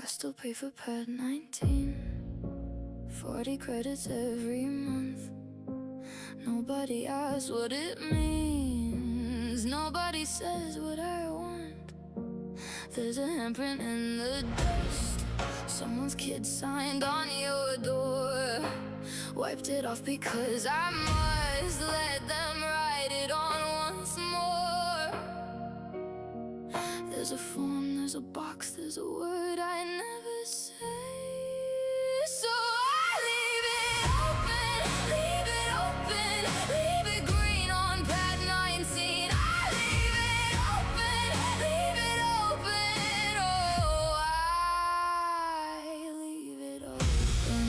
I still pay for pad 19, 40 credits every month. Nobody asks what it means, nobody says what I want. There's a handprint in the dust, someone's kid signed on your door. Wiped it off because I must let them write it on once more. There's a form, there's a box, there's a word I never say. So I leave it open, leave it open, leave it green on pad 19. I leave it open, leave it open. Oh, I leave it open.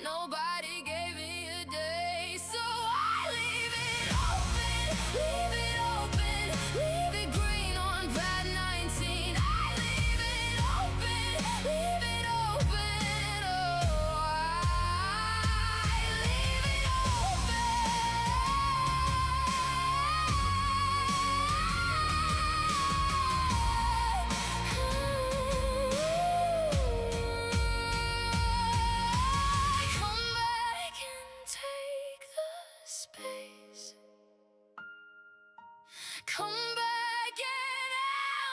Nobody gave me a day, so I leave it open, leave it open, leave it green on pad 19. I leave it open, leave it open. Oh, I leave it space. Come back and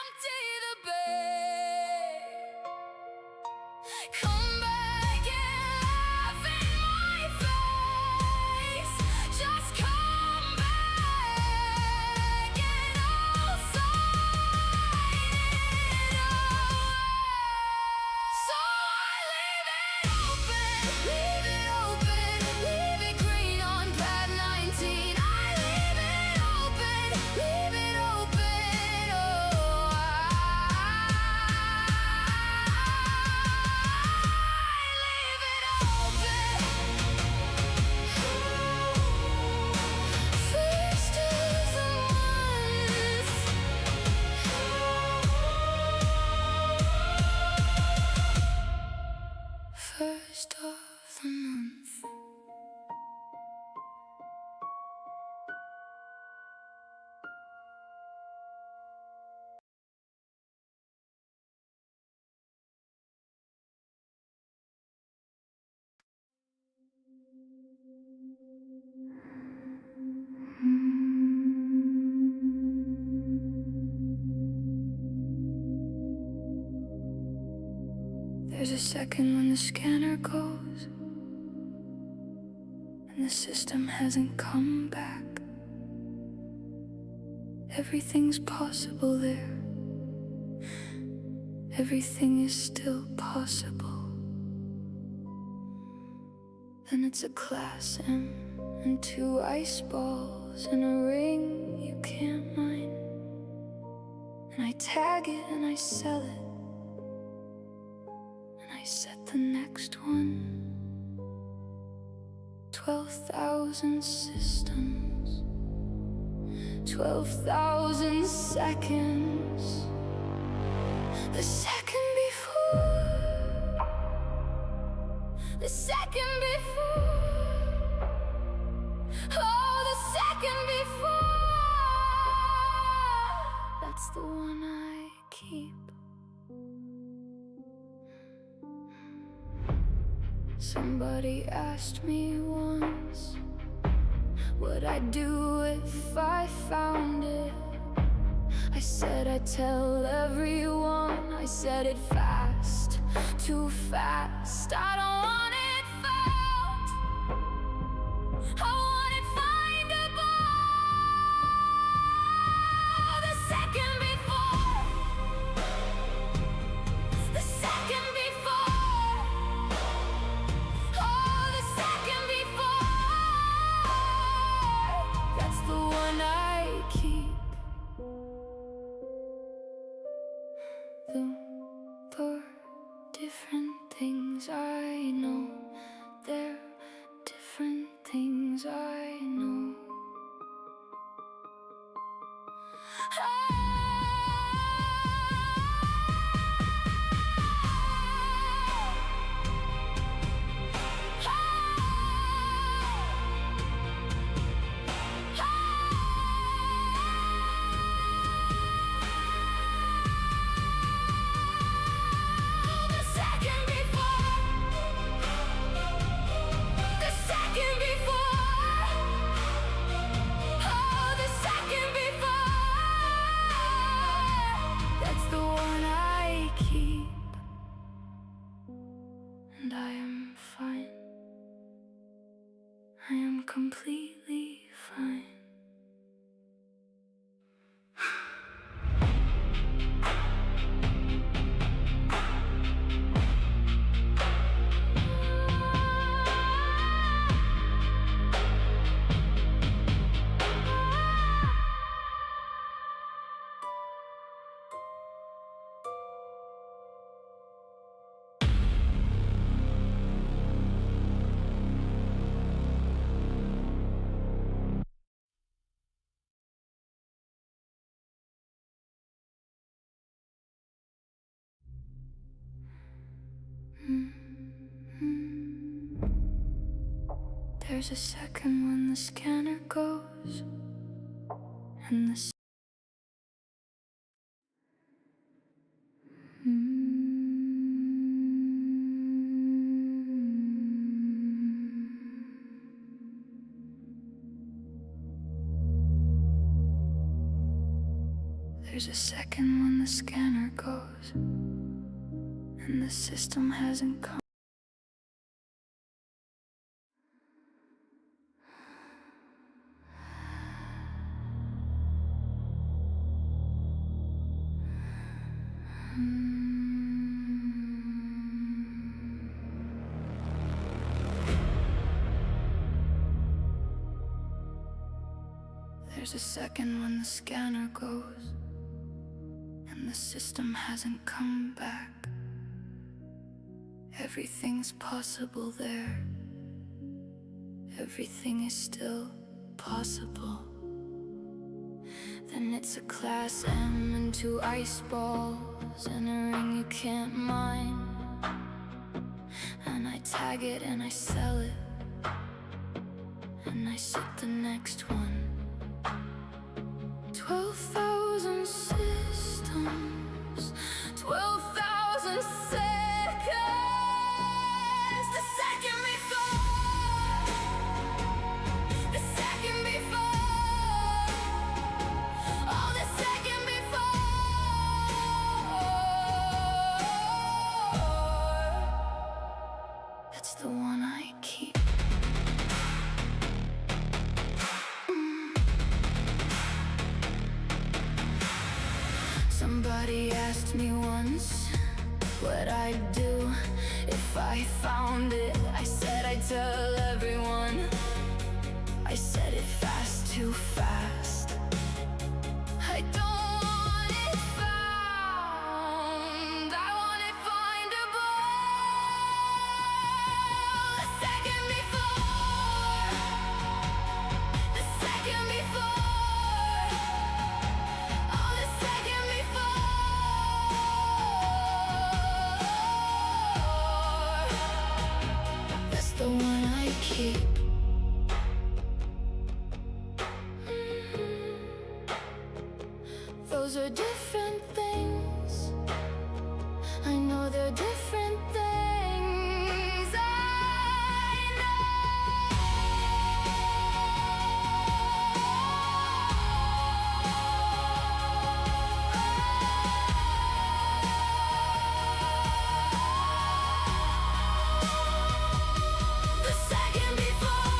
empty the bay. Come back and laugh in my face. Just come back and I'll sign it away. So I leave it open, leave it open, leave it green on pad 19. I leave it open, leave it open. Oh, I leave it open. First of the month. First of the month. There's a second when the scanner goes and the system hasn't come back. Everything's possible there. Everything is still possible. Then it's a class M and 2 ice balls and a ring you can't mine. And I tag it and I sell it. I set the next one. 12,000 systems, 12,000 seconds. The second before, the second before, oh, the second before. That's the one I keep. Somebody asked me once what I'd do if I found it. I said I'd tell everyone. I said it fast, too fast. I don't want it found, I want it findable. The second before, the second before. Different things I know. completely fine. There's a second when the scanner goes, and the There's a second when the scanner goes, and the system hasn't come. There's a second when the scanner goes, and the system hasn't come back. Everything's possible there. Everything is still possible. Then it's a class M and 2 ice balls and a ring you can't mine. And I tag it and I sell it, and I ship the next one. 12,000 systems, 12,000 seconds. The second before, the second before, oh, the second before. That's the one I keep. Somebody asked me once what I'd do if I found it. I said I'd tell everyone. I said it fast, too fast. I don't want it found, I want it findable. The second before, the second before, oh, the second before. That's the one I keep. Those are different things. I know they're different things. I know. The second before,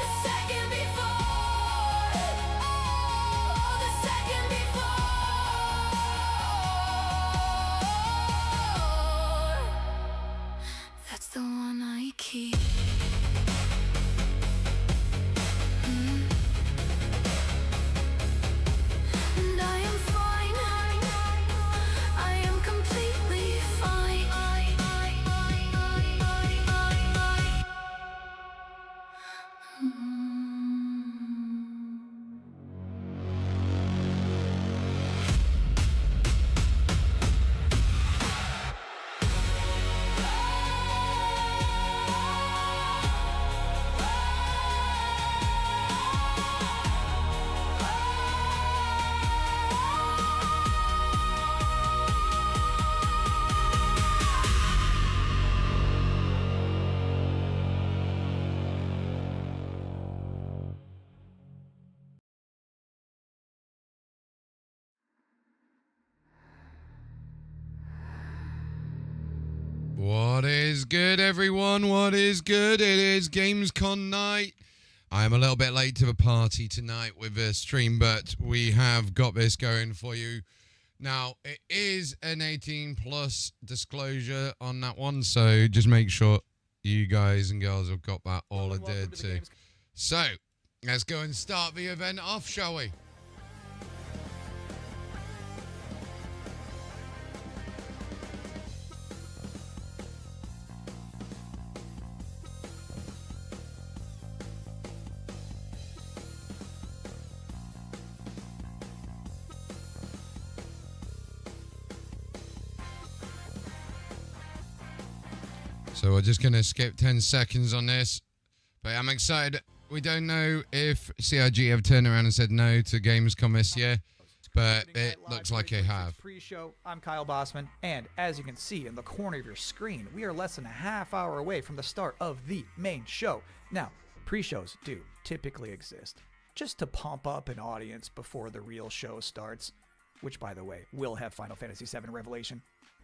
the second before, oh, the second before. That's the one I keep. And I am fine. I am completely fine. What is good, everyone? What is good? It is Gamescom night. I am a little bit late to the party tonight with the stream, but we have got this going for you. Now, it is an 18 plus disclosure on that one, so just make sure you guys and girls have got that all adhered to. So, let's go and start the event off, shall we? So we're just going to skip 10 seconds on this, but I'm excited. We don't know if CIG have turned around and said no to Gamescom this year, but it looks like they have. Pre-show, I'm Kyle Bossman, and as you can see in the corner of your screen, we are less than a half hour away from the start of the main show. Now, pre-shows do typically exist just to pump up an audience before the real show starts, which, by the way, will have Final Fantasy VII Revelation.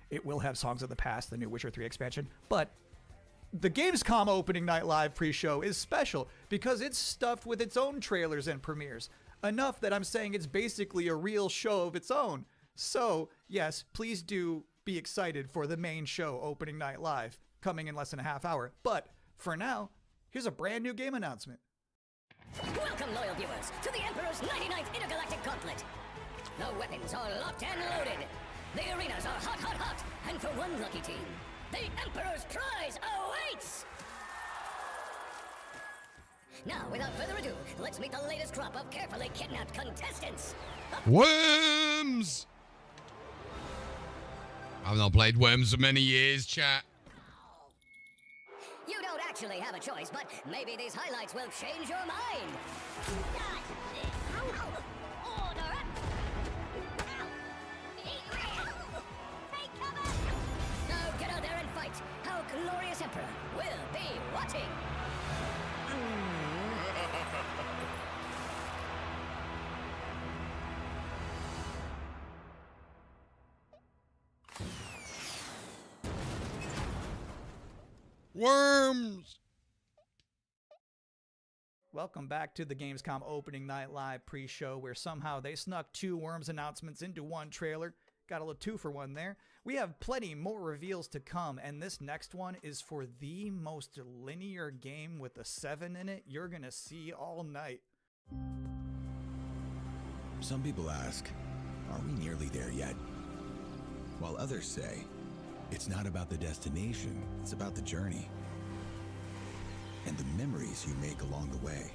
It will have Songs of the Past, the new Witcher 3 expansion, but the Gamescom Opening Night Live pre-show is special because it's stuffed with its own trailers and premieres. Enough that I'm saying it's basically a real show of its own. So, yes, please do be excited for the main show, Opening Night Live, coming in less than a half hour. But, for now, here's a brand new game announcement. Welcome, loyal viewers, to the Emperor's 99th Intergalactic Gauntlet. The weapons are locked and loaded. The arenas are hot, hot, hot. And for one lucky team, the Emperor's prize awaits! Now, without further ado, let's meet the latest crop of carefully kidnapped contestants. Worms! I've not played Worms for many years, chat. You don't actually have a choice, but maybe these highlights will change your mind. Order up! Take cover! Now get out there and fight. Our glorious Emperor will be watching. Worms! Welcome back to the Gamescom Opening Night Live pre-show, where somehow they snuck two Worms announcements into one trailer. Got a little 2-for-1 there. We have plenty more reveals to come, and this next one is for the most linear game with a 7 in it you're gonna see all night. Some people ask, are we nearly there yet? While others say, it's not about the destination, it's about the journey. And the memories you make along the way.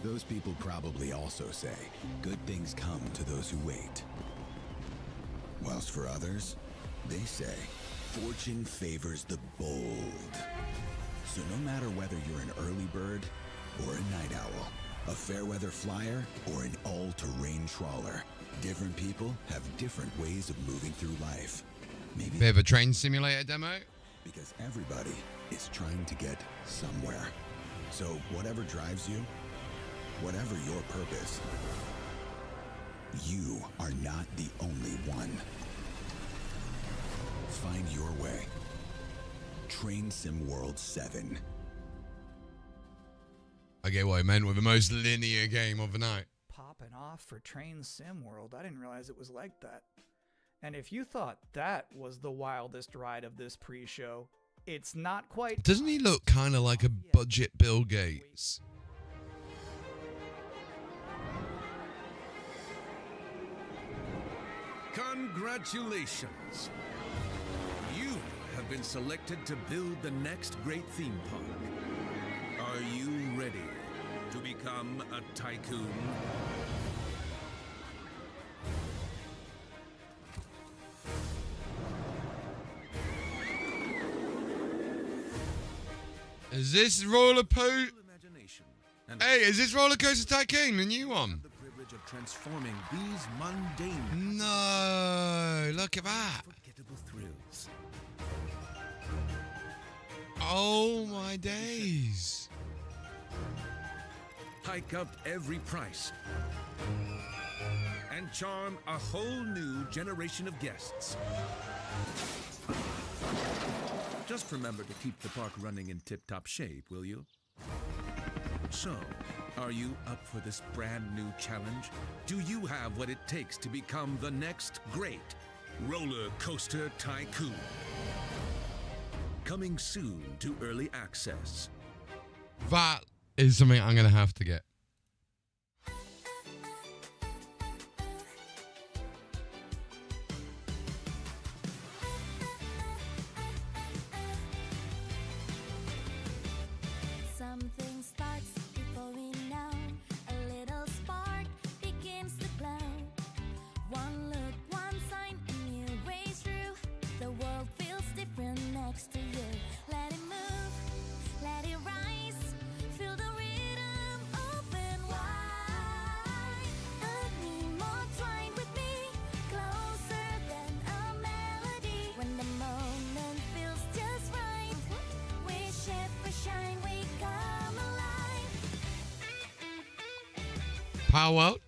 Those people probably also say, good things come to those who wait. Whilst for others, they say, fortune favors the bold. So no matter whether you're an early bird or a night owl, a fair weather flyer or an all-terrain trawler, different people have different ways of moving through life. Maybe Bit of a train simulator demo. because everybody is trying to get somewhere. So whatever drives you, whatever your purpose, you are not the only one. Find your way. Train Sim World 7. I get what I meant with the most linear game of the night. Popping off for Train Sim World. I didn't realize it was like that. And if you thought that was the wildest ride of this pre-show, it's not quite. Doesn't he look kind of like a budget Bill Gates? Congratulations! You have been selected to build the next great theme park. Are you ready to become a tycoon? Is this roller coaster? Imagination and Hey, is this Roller Coaster Tycoon the new one? the privilege of transforming these mundane, No, look at that. unforgettable thrills. Oh my days. Hike up every price and charm a whole new generation of guests. Just remember to keep the park running in tip-top shape, will you? So, are you up for this brand new challenge? Do you have what it takes to become the next great roller coaster tycoon? Coming soon to early access. That is something I'm going to have to get. Something starts before we know. A little spark begins to glow. One look, one sign, a new way through. The world feels different next to you. Let it move, let it rise. Feel the rhythm, open wide. Need more twine with me, closer than a melody. When the moment feels just right, we shift, we shine, we come alive. Power out.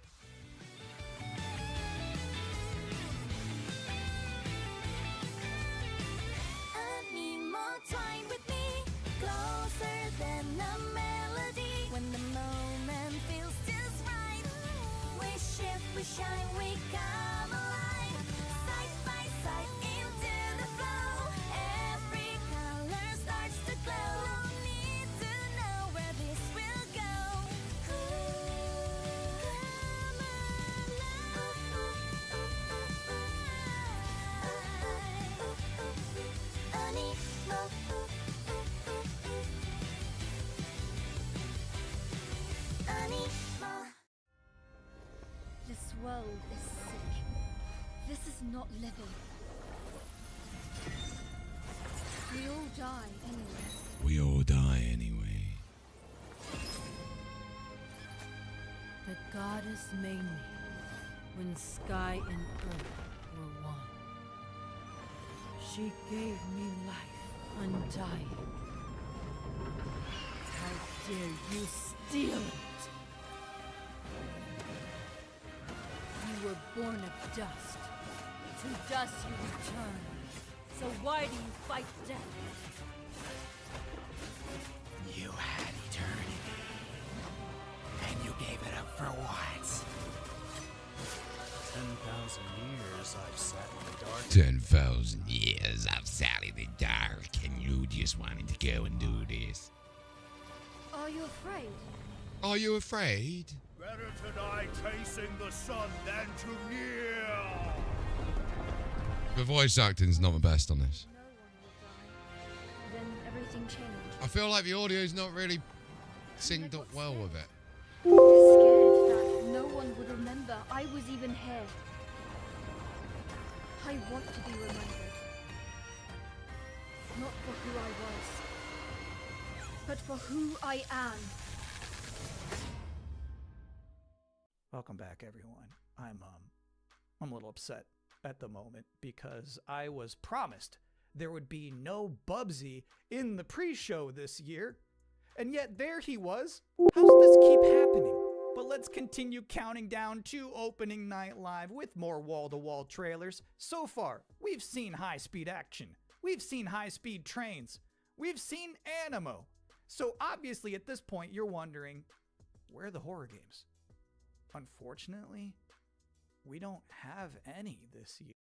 I need more twine with me, closer than a melody. When the moment feels just right, we shift, we shine, we come alive. Side by side into the flow, every color starts to glow. Don't need to know where this will go. I need more. I need more. This world is sick. This is not living. We all die anyway. We all die anyway. The goddess made me when sky and earth were one. She gave me life undying. How dare you steal it? You were born of dust. To dust you return. So why do you fight death? You had eternity, and you gave it up for what? 10,000 years I've sat in the dark. 10,000 years I've sat in the dark, and you just wanted to go and do this. Are you afraid? Are you afraid? Better to die chasing the sun than to kneel. The voice acting's not the best on this. No one will die. Then everything changed. I feel like the audio's not really synced up well with it. Scared that no one would remember I was even here. I want to be remembered. Not for who I was, but for who I am. Welcome back, everyone. I'm a little upset at the moment because I was promised there would be no Bubsy in the pre-show this year, and yet there he was. How does this keep happening? But let's continue counting down to opening night live with more wall-to-wall trailers. So far, we've seen high-speed action. We've seen high-speed trains. We've seen Animo. So obviously at this point, you're wondering, where are the horror games? Unfortunately, we don't have any this year.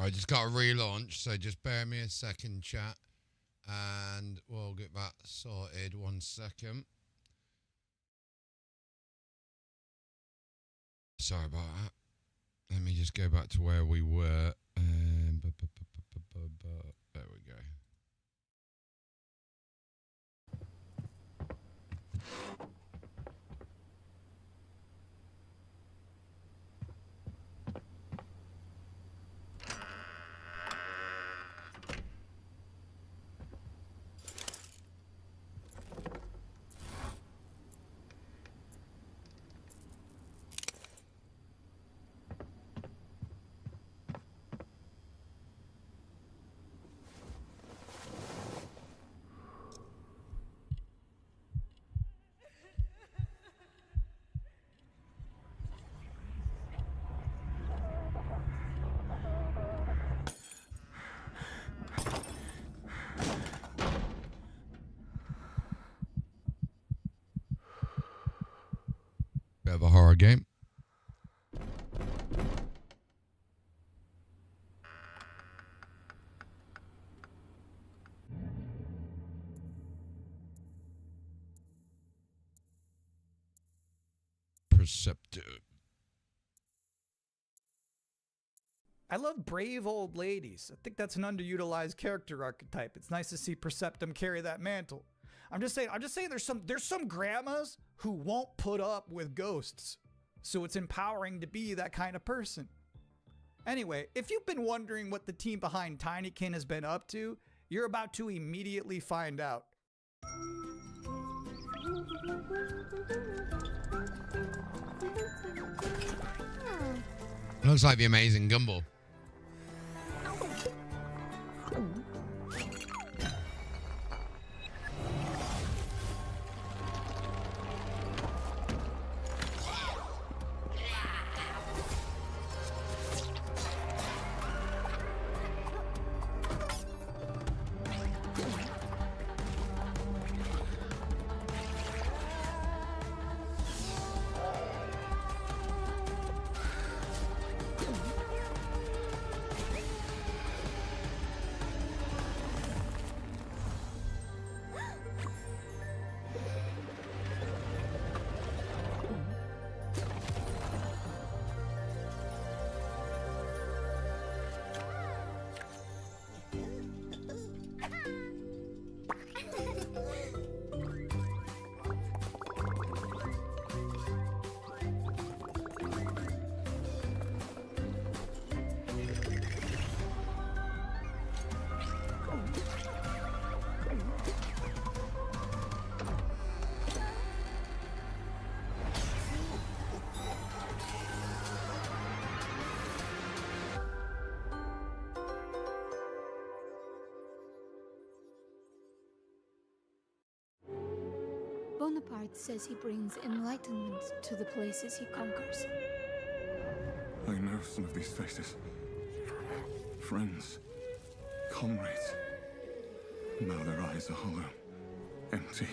Alright, just got to relaunch, so just bear me a second, chat. And we'll get that sorted. 1 second. Sorry about that. Let me just go back to where we were. There we go. Bit of a horror game. Perceptive. I love brave old ladies. I think that's an underutilized character archetype. It's nice to see Perceptum carry that mantle. I'm just saying there's some grandmas who won't put up with ghosts. So it's empowering to be that kind of person. Anyway, if you've been wondering what the team behind Tinykin has been up to, you're about to immediately find out. Looks like the Amazing Gumball. Bonaparte says he brings enlightenment to the places he conquers. I know some of these faces. Friends. Comrades. Now their eyes are hollow. Empty.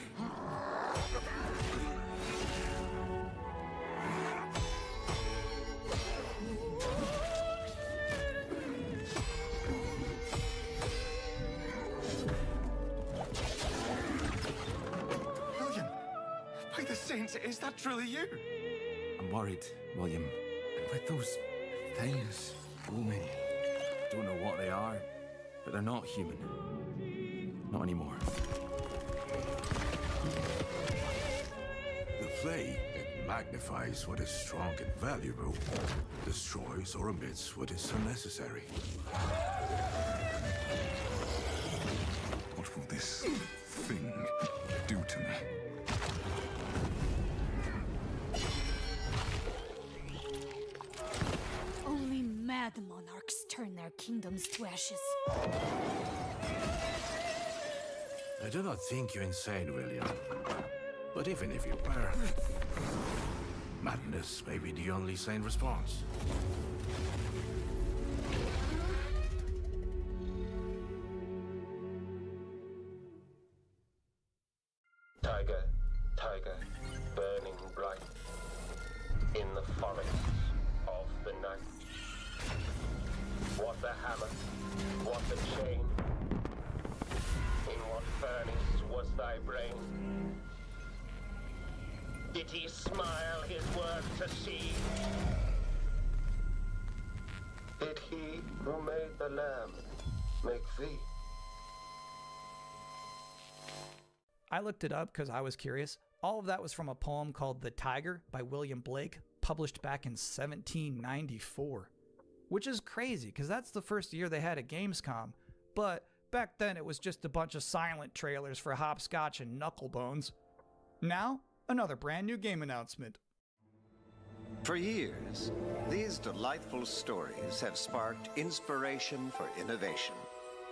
Is that truly you? I'm worried, William. And with those things looming, I don't know what they are, but they're not human. Not anymore. The flame, it magnifies what is strong and valuable, destroys or omits what is unnecessary. What will this thing do to me? Only mad monarchs turn their kingdoms to ashes. I do not think you insane, William. But even if you were, madness may be the only sane response. Tiger, tiger, burning bright in the forests of the night. What the hammer? What the chain? In what furnace was thy brain? Did he smile his work to see? Did he who made the lamb make thee? I looked it up because I was curious. All of that was from a poem called The Tiger by William Blake, published back in 1794. Which is crazy, because that's the first year they had a Gamescom. But back then it was just a bunch of silent trailers for Hopscotch and Knucklebones. Now, another brand new game announcement. For years, these delightful stories have sparked inspiration for innovation.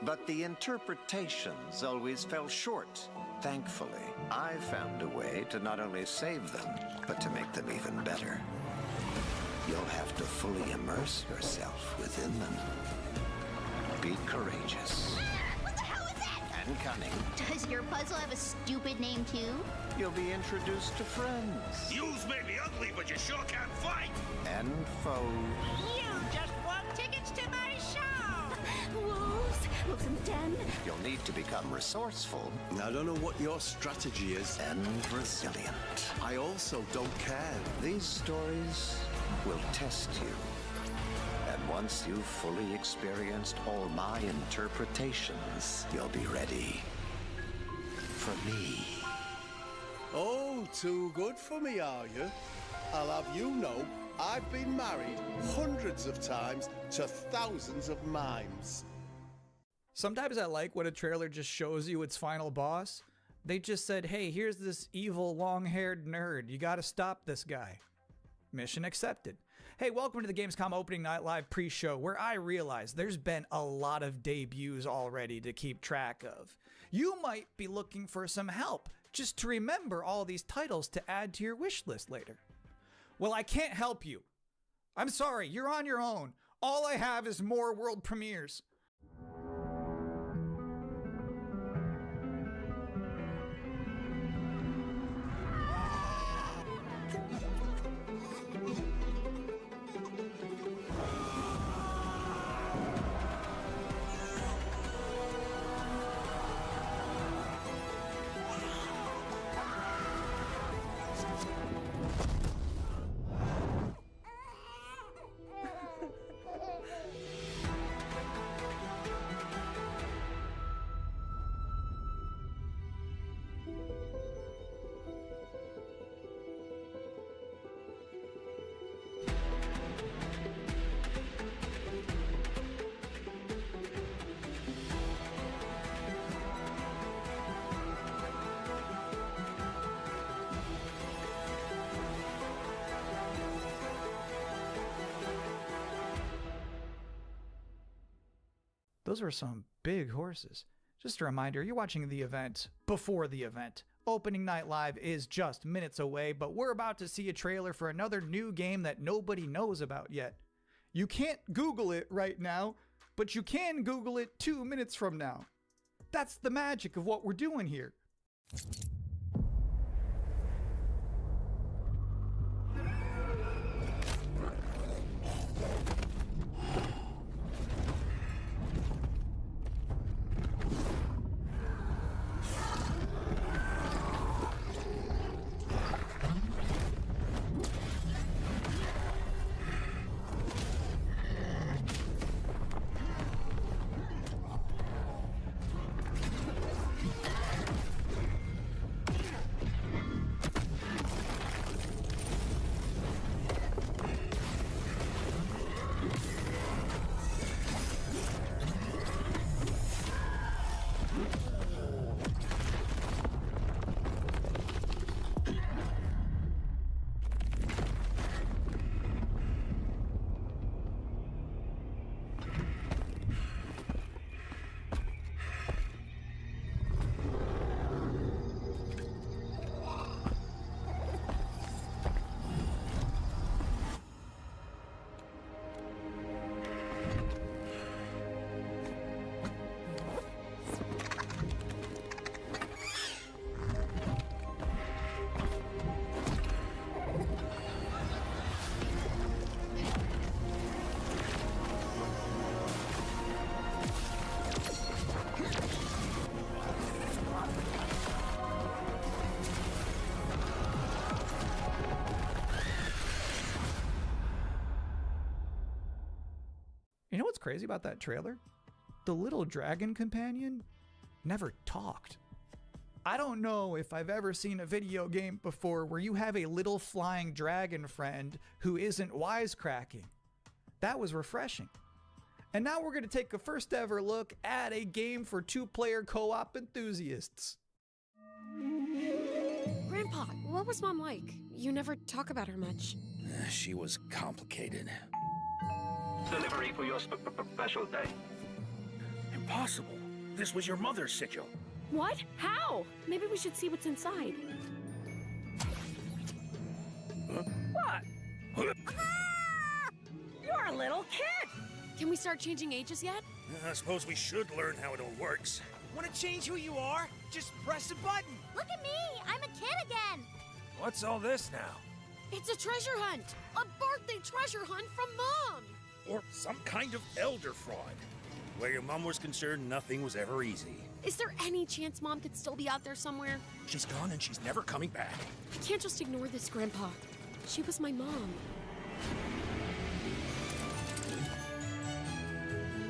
But the interpretations always fell short. Thankfully, I found a way to not only save them, but to make them even better. You'll have to fully immerse yourself within them. Be courageous. What the hell is that? And cunning. Does your puzzle have a stupid name too? You'll be introduced to friends. Yous may be ugly, but you sure can fight! And foes. You just want tickets to my show! Wolves! Wolves in the den! You'll need to become resourceful. I don't know what your strategy is. And resilient. I also don't care. These stories will test you. And once you've fully experienced all my interpretations, you'll be ready for me. Oh, too good for me, are you? I'll have you know, I've been married hundreds of times to thousands of mimes. Sometimes I like when a trailer just shows you its final boss. They just said, hey, here's this evil long-haired nerd. You gotta stop this guy. Mission accepted. Hey, welcome to the Gamescom Opening Night Live pre-show, where I realize there's been a lot of debuts already to keep track of. You might be looking for some help just to remember all these titles to add to your wish list later. Well, I can't help you. I'm sorry, you're on your own. All I have is more world premieres. Those were some big horses. Just a reminder, you're watching the event before the event. Opening Night Live is just minutes away, but we're about to see a trailer for another new game that nobody knows about yet. You can't Google it right now, but you can Google it 2 minutes from now. That's the magic of what we're doing here. crazy about that trailer? The little dragon companion never talked. I don't know if I've ever seen a video game before where you have a little flying dragon friend who isn't wisecracking. That was refreshing. And now we're going to take a first ever look at a game for two-player co-op enthusiasts. Grandpa, what was Mom like? You never talk about her much. She was complicated. Delivery for your special day. Impossible. This was your mother's sigil. What? How? Maybe we should see what's inside. What? You're a little kid! Can we start changing ages yet? I suppose we should learn how it all works. Want to change who you are? Just press a button. Look at me! I'm a kid again! What's all this now? It's a treasure hunt! A birthday treasure hunt from Mom! Or some kind of elder fraud. Where your mom was concerned, nothing was ever easy. Is there any chance Mom could still be out there somewhere? She's gone and she's never coming back. I can't just ignore this, Grandpa. She was my mom.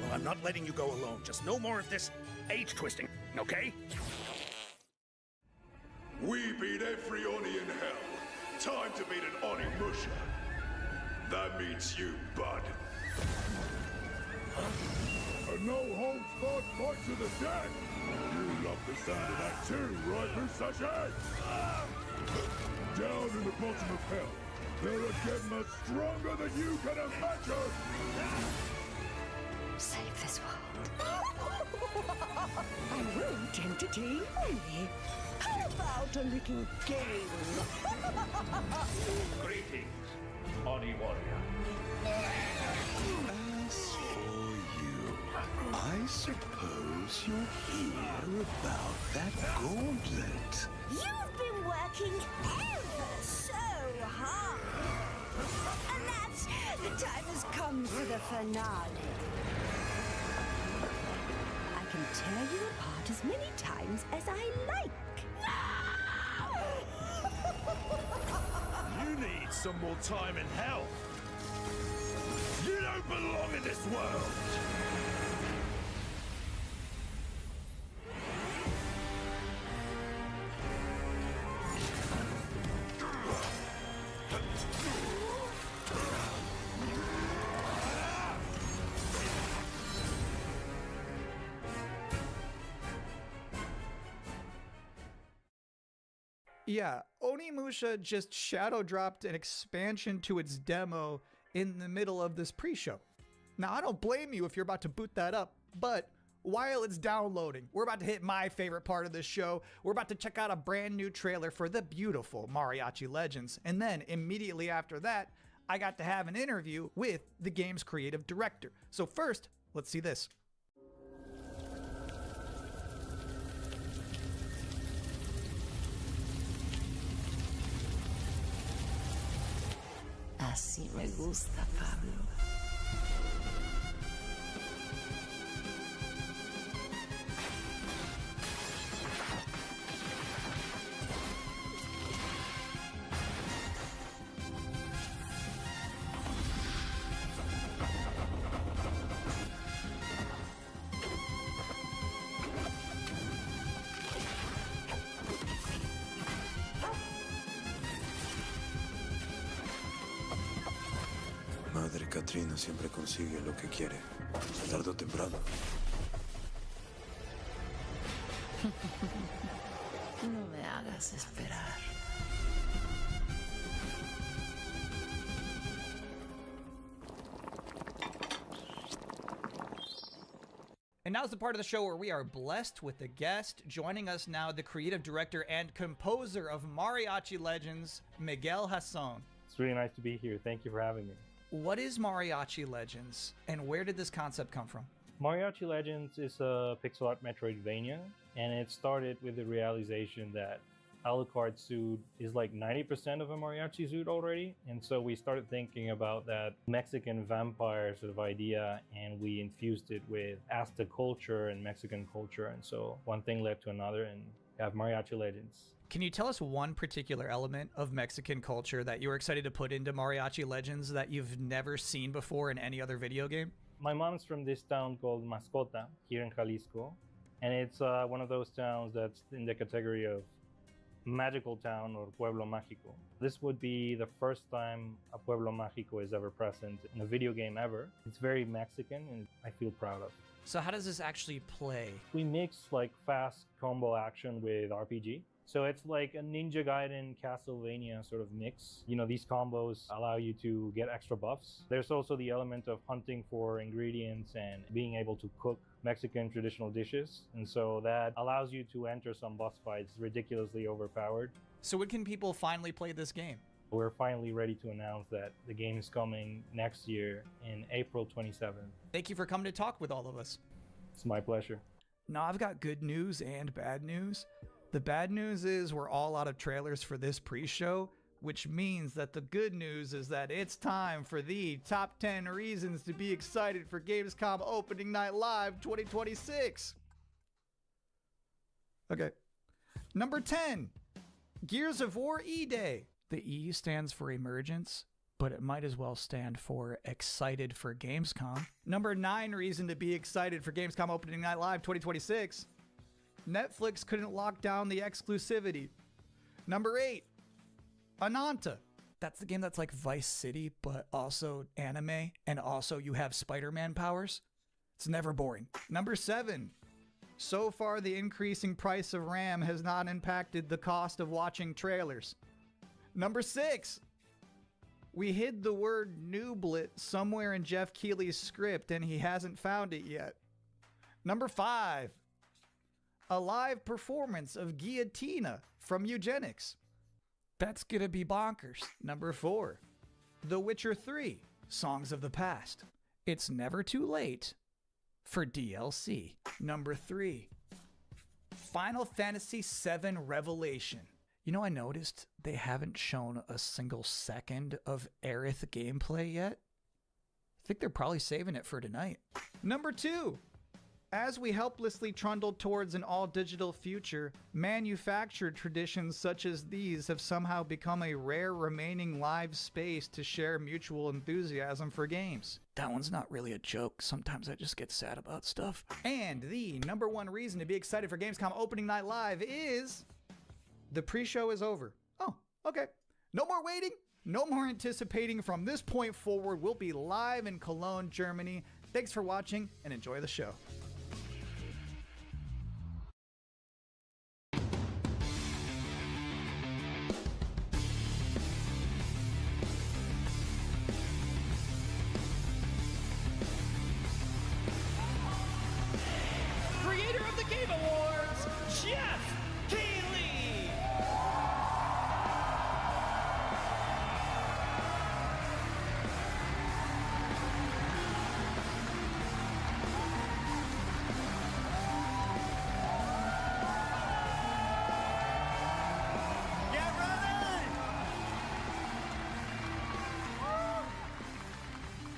Well, I'm not letting you go alone. Just no more of this age twisting, okay? We beat every Oni in hell. Time to beat an Oni Musha. That means you, bud. A no-holds-barred fight to the death! You love the sound of that too, right, Musashi? Down in the bottom of hell, there are Genma stronger than you can imagine! Save this world. A rude entity, really? How about a little game? Greetings, Oni Warrior. As for you, I suppose you'll hear about that gauntlet. You've been working ever so hard. And that's the time has come for the finale. I can tear you apart as many times as I like. You need some more time in hell. You don't belong in this world. Yeah, Onimusha just shadow dropped an expansion to its demo in the middle of this pre-show. Now, I don't blame you if you're about to boot that up, but while it's downloading, we're about to hit my favorite part of this show. We're about to check out a brand new trailer for the beautiful Mariachi Legends, and then immediately after that, I got to have an interview with the game's creative director. So first, let's see this. Así me gusta, Pablo. Madre Katrina siempre consigue lo que quiere, tarde o temprano. No me hagas esperar. And now's the part of the show where we are blessed with a guest. Joining us now, the creative director and composer of Mariachi Legends, Miguel Hasson. It's really nice to be here. Thank you for having me. What is Mariachi Legends, and where did this concept come from? Mariachi Legends is a pixel art Metroidvania, and it started with the realization that Alucard's suit is like 90% of a mariachi suit already, and so we started thinking about that Mexican vampire sort of idea, and we infused it with Aztec culture and Mexican culture, and so one thing led to another, and we have Mariachi Legends. Can you tell us one particular element of Mexican culture that you were excited to put into Mariachi Legends that you've never seen before in any other video game? My mom's from this town called Mascota here in Jalisco, and it's one of those towns that's in the category of magical town or pueblo mágico. This would be the first time a pueblo mágico is ever present in a video game ever. It's very Mexican and I feel proud of. So how does this actually play? We mix like fast combo action with RPG. So it's like a Ninja Gaiden Castlevania sort of mix. You know, these combos allow you to get extra buffs. There's also the element of hunting for ingredients and being able to cook Mexican traditional dishes. And so that allows you to enter some boss fights ridiculously overpowered. So when can people finally play this game? We're finally ready to announce that the game is coming next year in April 27th. Thank you for coming to talk with all of us. It's my pleasure. Now I've got good news and bad news. The bad news is we're all out of trailers for this pre-show, which means that the good news is that it's time for the top 10 reasons to be excited for Gamescom Opening Night Live 2026. Okay. Number 10, Gears of War E-Day. The E stands for emergence, but it might as well stand for excited for Gamescom. Number 9 reason to be excited for Gamescom Opening Night Live 2026. Netflix couldn't lock down the exclusivity. Number 8, Ananta. That's the game that's like Vice City, but also anime, and also you have Spider-Man powers. It's never boring. Number 7, so far the increasing price of RAM has not impacted the cost of watching trailers. Number 6, we hid the word nooblet somewhere in Jeff Keighley's script and he hasn't found it yet. Number 5, a live performance of Guillotina from Eugenics. That's gonna be bonkers. Number 4, The Witcher 3, Songs of the Past. It's never too late for DLC. Number 3, Final Fantasy VII Revelation. You know, I noticed they haven't shown a single second of Aerith gameplay yet. I think they're probably saving it for tonight. Number 2, as we helplessly trundle towards an all-digital future, manufactured traditions such as these have somehow become a rare remaining live space to share mutual enthusiasm for games. That one's not really a joke. Sometimes I just get sad about stuff. And the number 1 reason to be excited for Gamescom Opening Night Live is the pre-show is over. Oh, okay. No more waiting. No more anticipating. From this point forward, we'll be live in Cologne, Germany. Thanks for watching and enjoy the show. Creator of the Game Awards, Jeff Keighley! Get ready!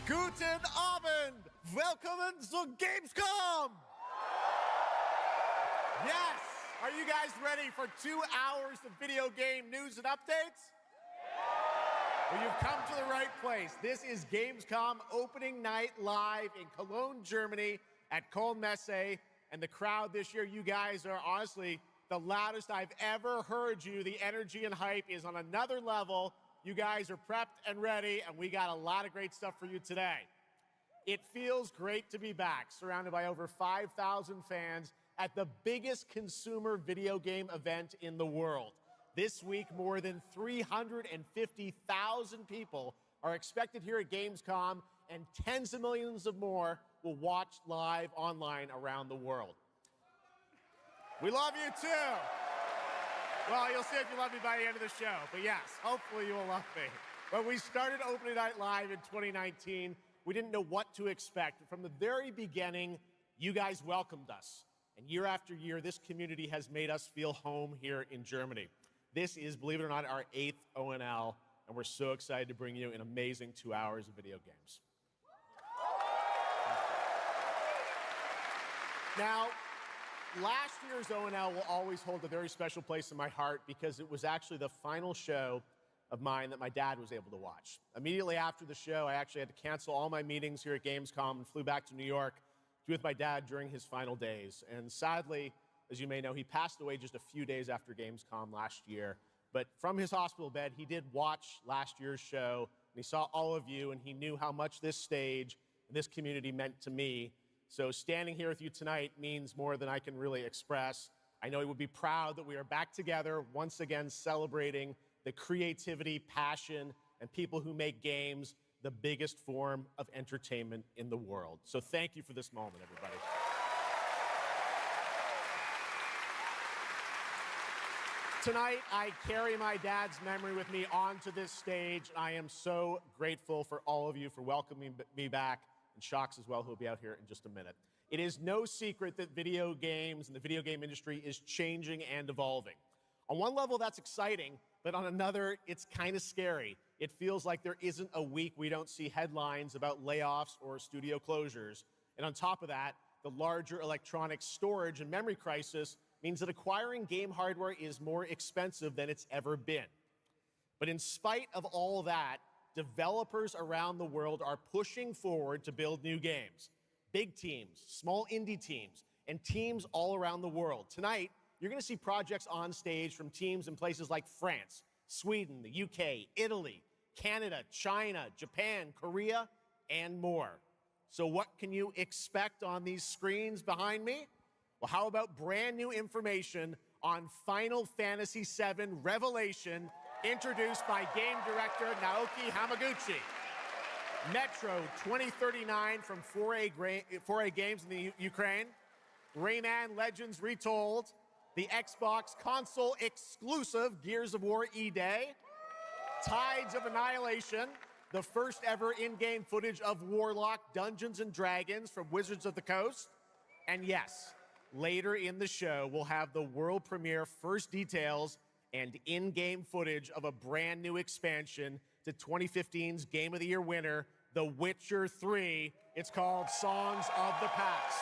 Guten Abend! Welcome to Gamescom! Yes! Are you guys ready for 2 hours of video game news and updates? Well, you've come to the right place. This is Gamescom Opening Night Live in Cologne, Germany at Köln-Messe. And the crowd this year, you guys are honestly the loudest I've ever heard you. The energy and hype is on another level. You guys are prepped and ready, and we got a lot of great stuff for you today. It feels great to be back, surrounded by over 5,000 fans at the biggest consumer video game event in the world. This week, more than 350,000 people are expected here at Gamescom, and tens of millions of more will watch live online around the world. We love you too. Well, you'll see if you love me by the end of the show, but yes, hopefully you will love me. When we started Opening Night Live in 2019, we didn't know what to expect. From the very beginning, you guys welcomed us. And year after year, this community has made us feel home here in Germany. This is, believe it or not, our 8th ONL, and we're so excited to bring you an amazing 2 hours of video games. Now, last year's ONL will always hold a very special place in my heart because it was actually the final show of mine that my dad was able to watch. Immediately after the show, I actually had to cancel all my meetings here at Gamescom and flew back to New York to be with my dad during his final days. And sadly, as you may know, he passed away just a few days after Gamescom last year. But from his hospital bed, he did watch last year's show, and he saw all of you, and he knew how much this stage, this community meant to me. So standing here with you tonight means more than I can really express. I know he would be proud that we are back together, once again celebrating the creativity, passion, and people who make games the biggest form of entertainment in the world. So thank you for this moment, everybody. Tonight, I carry my dad's memory with me onto this stage. I am so grateful for all of you for welcoming me back, and Shocks as well, who will be out here in just a minute. It is no secret that video games and the video game industry is changing and evolving. On one level, that's exciting, but on another, it's kind of scary. It feels like there isn't a week we don't see headlines about layoffs or studio closures. And on top of that, the larger electronic storage and memory crisis means that acquiring game hardware is more expensive than it's ever been. But in spite of all that, developers around the world are pushing forward to build new games. Big teams, small indie teams, and teams all around the world. Tonight, you're going to see projects on stage from teams in places like France, Sweden, the UK, Italy, Canada, China, Japan, Korea, and more. So what can you expect on these screens behind me? Well, how about brand new information on Final Fantasy VII Revelation, introduced by game director Naoki Hamaguchi. Metro 2039 from 4A Games in the Ukraine. Rayman Legends Retold. The Xbox console exclusive Gears of War E-Day. Tides of Annihilation. The first ever in-game footage of Warlock Dungeons & Dragons from Wizards of the Coast. And yes, later in the show, we'll have the world premiere first details and in-game footage of a brand new expansion to 2015's Game of the Year winner, The Witcher 3. It's called Songs of the Past.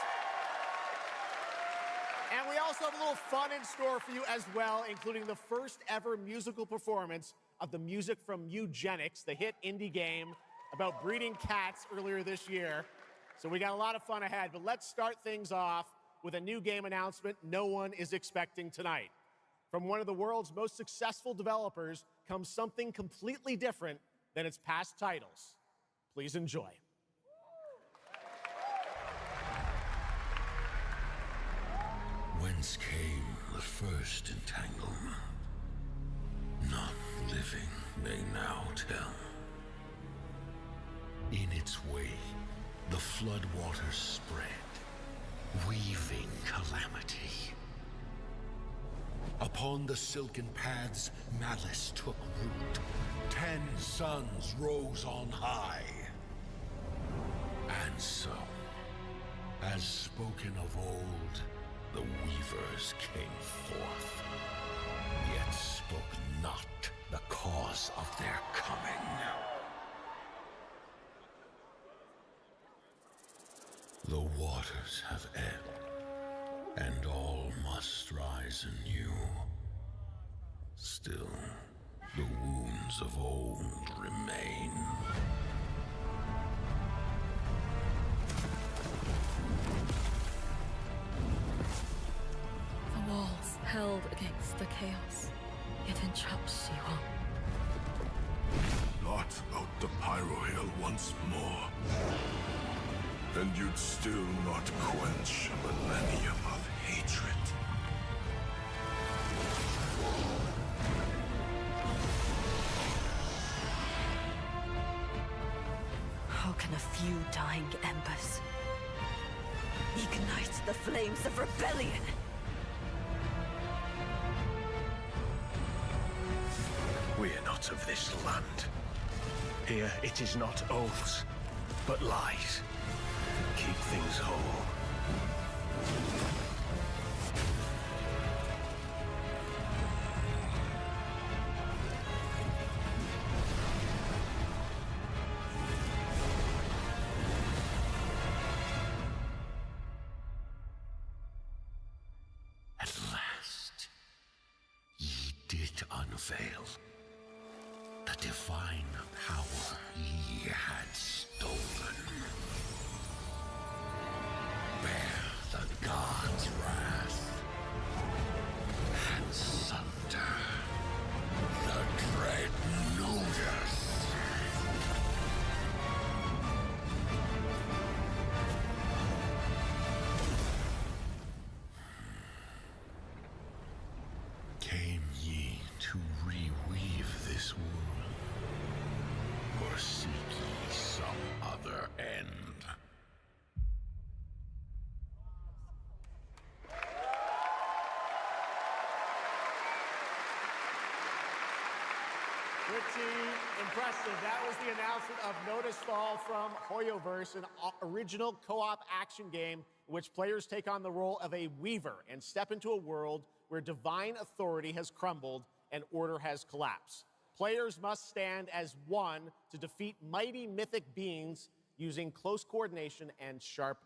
And we also have a little fun in store for you as well, including the first ever musical performance of the music from Eugenics, the hit indie game about breeding cats earlier this year. So we got a lot of fun ahead, but let's start things off with a new game announcement no one is expecting tonight. From one of the world's most successful developers comes something completely different than its past titles. Please enjoy. Whence came the first entanglement? None living may now tell. In its way, the floodwaters spread, weaving calamity. Upon the silken paths, malice took root. 10 suns rose on high. And so, as spoken of old, the weavers came forth, yet spoke not the cause of their coming. The waters have ebbed, and all must rise anew. Still, the wounds of old remain. The walls held against the chaos, yet entrapped Shiwan. Not out the Pyro Hill once more. And you'd still not quench a millennium of hatred. How can a few dying embers ignite the flames of rebellion? We are not of this land. Here it is not oaths, but lies. Keep things whole. At last, ye did unveil. the divine power ye had stolen. Bear the god's wrath and sunder the dread Nodus. Came ye to reweave this world, or seek ye some other end? Pretty impressive. That was the announcement of Nodus Fall from Hoyoverse, an original co-op action game in which players take on the role of a weaver and step into a world where divine authority has crumbled and order has collapsed. Players must stand as one to defeat mighty mythic beings using close coordination and sharp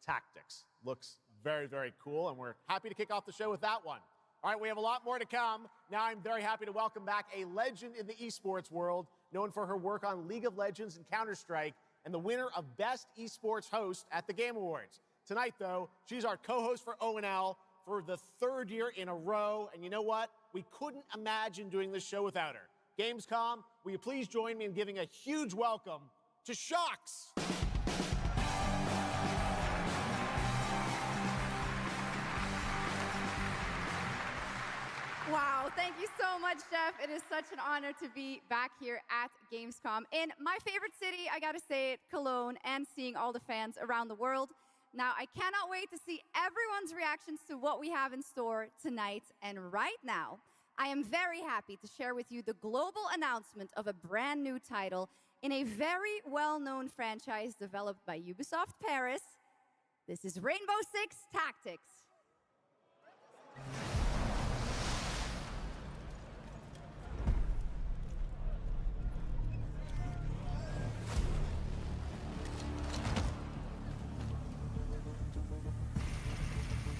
tactics. Looks very, very cool, and we're happy to kick off the show with that one. All right, we have a lot more to come. Now I'm very happy to welcome back a legend in the esports world, known for her work on League of Legends and Counter-Strike, and the winner of Best Esports Host at the Game Awards. Tonight, though, she's our co-host for O&L for the third year in a row, and you know what? We couldn't imagine doing this show without her. Gamescom, will you please join me in giving a huge welcome to Shocks? Wow, thank you so much, Jeff. It is such an honor to be back here at Gamescom in my favorite city, I gotta say it, Cologne, and seeing all the fans around the world. Now, I cannot wait to see everyone's reactions to what we have in store tonight. And right now, I am very happy to share with you the global announcement of a brand new title in a very well-known franchise developed by Ubisoft Paris. This is Rainbow Six Tactics.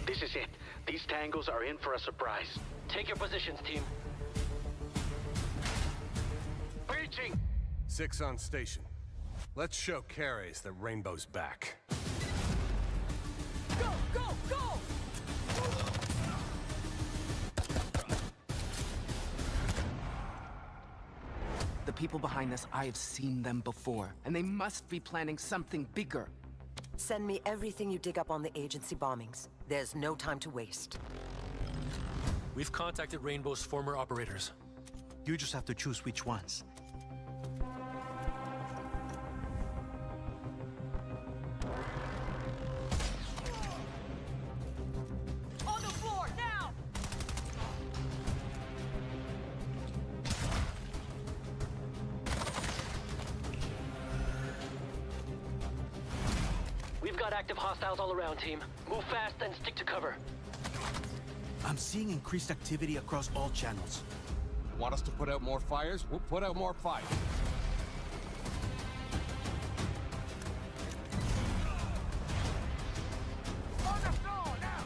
This is it. These tangos are in for a surprise. Take your positions, team. Breaching! 6 on station. Let's show Cares that Rainbow's back. Go, go, go! The people behind this, I have seen them before, and they must be planning something bigger. Send me everything you dig up on the agency bombings. There's no time to waste. We've contacted Rainbow's former operators. You just have to choose which ones. On the floor, now! We've got active hostiles all around, team. Move fast and stick to cover. I'm seeing increased activity across all channels. Want us to put out more fires? We'll put out more fire. On the floor, now!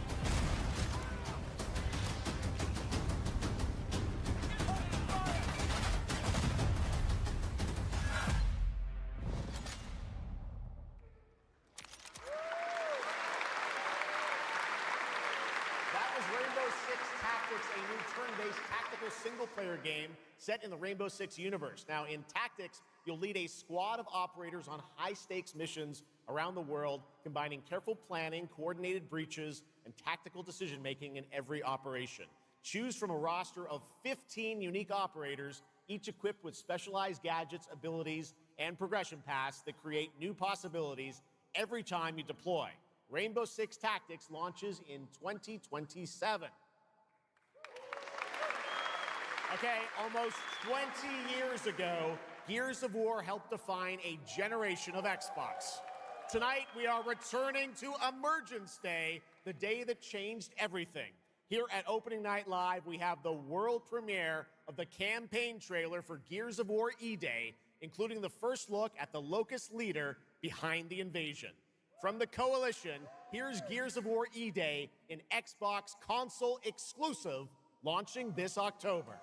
That was Rainbow Six Tactics, a new turn-based tactical single-player game set in the Rainbow Six universe. Now, in Tactics, you'll lead a squad of operators on high-stakes missions around the world, combining careful planning, coordinated breaches, and tactical decision-making in every operation. Choose from a roster of 15 unique operators, each equipped with specialized gadgets, abilities, and progression paths that create new possibilities every time you deploy. Rainbow Six Tactics launches in 2027. Okay, almost 20 years ago, Gears of War helped define a generation of Xbox. Tonight, we are returning to Emergence Day, the day that changed everything. Here at Opening Night Live, we have the world premiere of the campaign trailer for Gears of War E-Day, including the first look at the Locust leader behind the invasion. From the Coalition, here's Gears of War E-Day, an Xbox console exclusive, launching this October.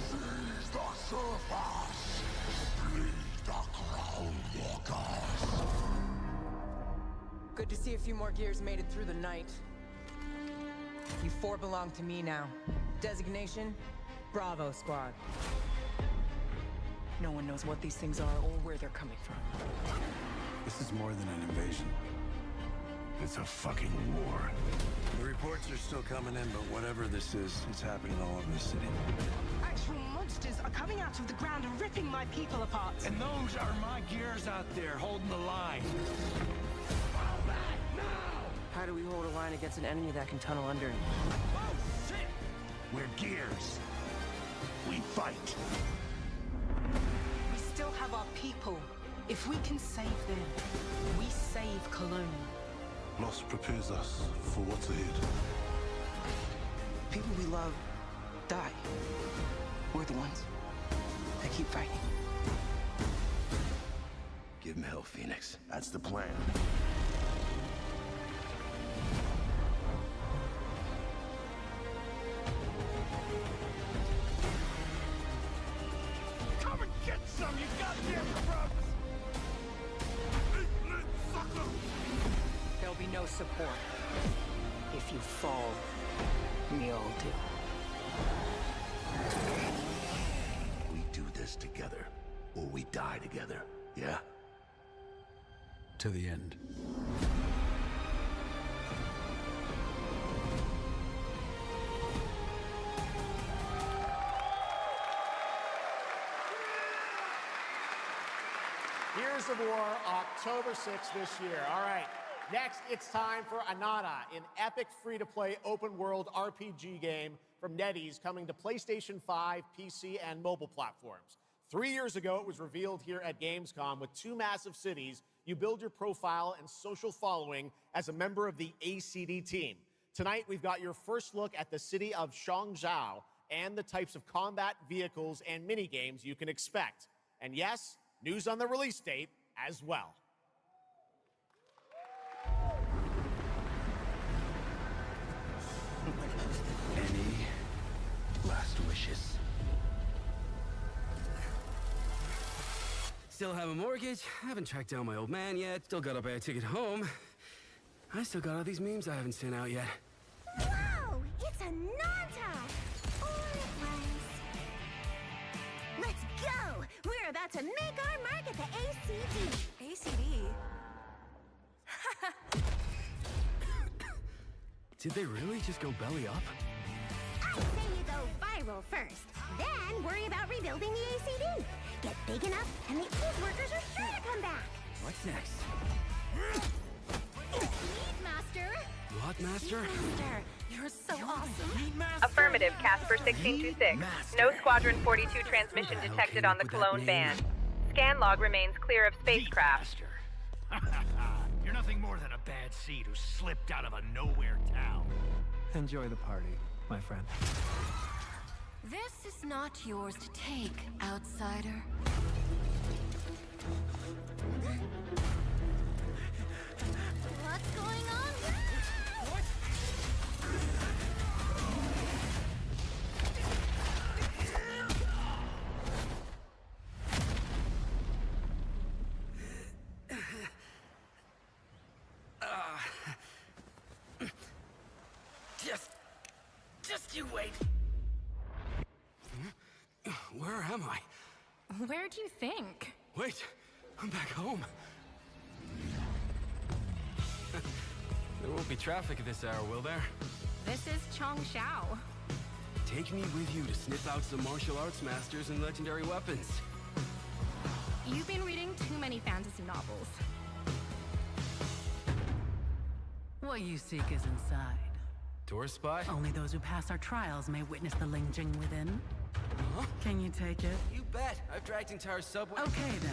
Seize the surface! Bleed the Groundwalkers! Good to see a few more gears made it through the night. You four belong to me now. Designation, Bravo Squad. No one knows what these things are or where they're coming from. This is more than an invasion. It's a fucking war. The reports are still coming in, but whatever this is, it's happening all over the city. Actual monsters are coming out of the ground and ripping my people apart. And those are my gears out there holding the line. How do we hold a line against an enemy that can tunnel under it? Oh, shit! We're gears. We fight. We still have our people. If we can save them, we save Cologne. Loss prepares us for what's ahead. People we love die. We're the ones that keep fighting. Give him hell, Phoenix. That's the plan. Come and get some, you goddamn grubs! There'll be no support. If you fall, we all do. We do this together, or we die together, yeah? To the end. Gears of War, October 6th this year. All right, next it's time for Anata, an epic free-to-play open-world RPG game from NetEase coming to PlayStation 5, PC, and mobile platforms. 3 years ago, it was revealed here at Gamescom with 2 massive cities. You build your profile and social following as a member of the ACD team. Tonight, we've got your first look at the city of Shangzhou and the types of combat vehicles and minigames you can expect. And yes, news on the release date as well. Any last wishes? Still have a mortgage, haven't tracked down my old man yet, still gotta buy a ticket home. I still got all these memes I haven't sent out yet. Whoa! It's a Nanta! Or it was. Let's go! We're about to make our mark at the ACD. ACD? Did they really just go belly up? I say you go viral first, then worry about rebuilding the ACD. Get big enough, and the old workers are sure to come back. What's next? Speed Master! What, Master? Master, you're so awesome. Affirmative, Casper 1626. No Squadron 42 transmission detected on the Cologne band. Scan log remains clear of spacecraft. You're nothing more than a bad seed who slipped out of a nowhere town. Enjoy the party, my friend. This is not yours to take, outsider. What's going on? What? Just you wait. Where am I? Where do you think? Wait, I'm back home. There won't be traffic at this hour, will there? This is Chongshao. Take me with you to sniff out some martial arts masters and legendary weapons. You've been reading too many fantasy novels. What you seek is inside. Tourist spy? Only those who pass our trials may witness the Lingjing within. Huh? Can you take it? You bet. I've dragged entire subway. Okay then.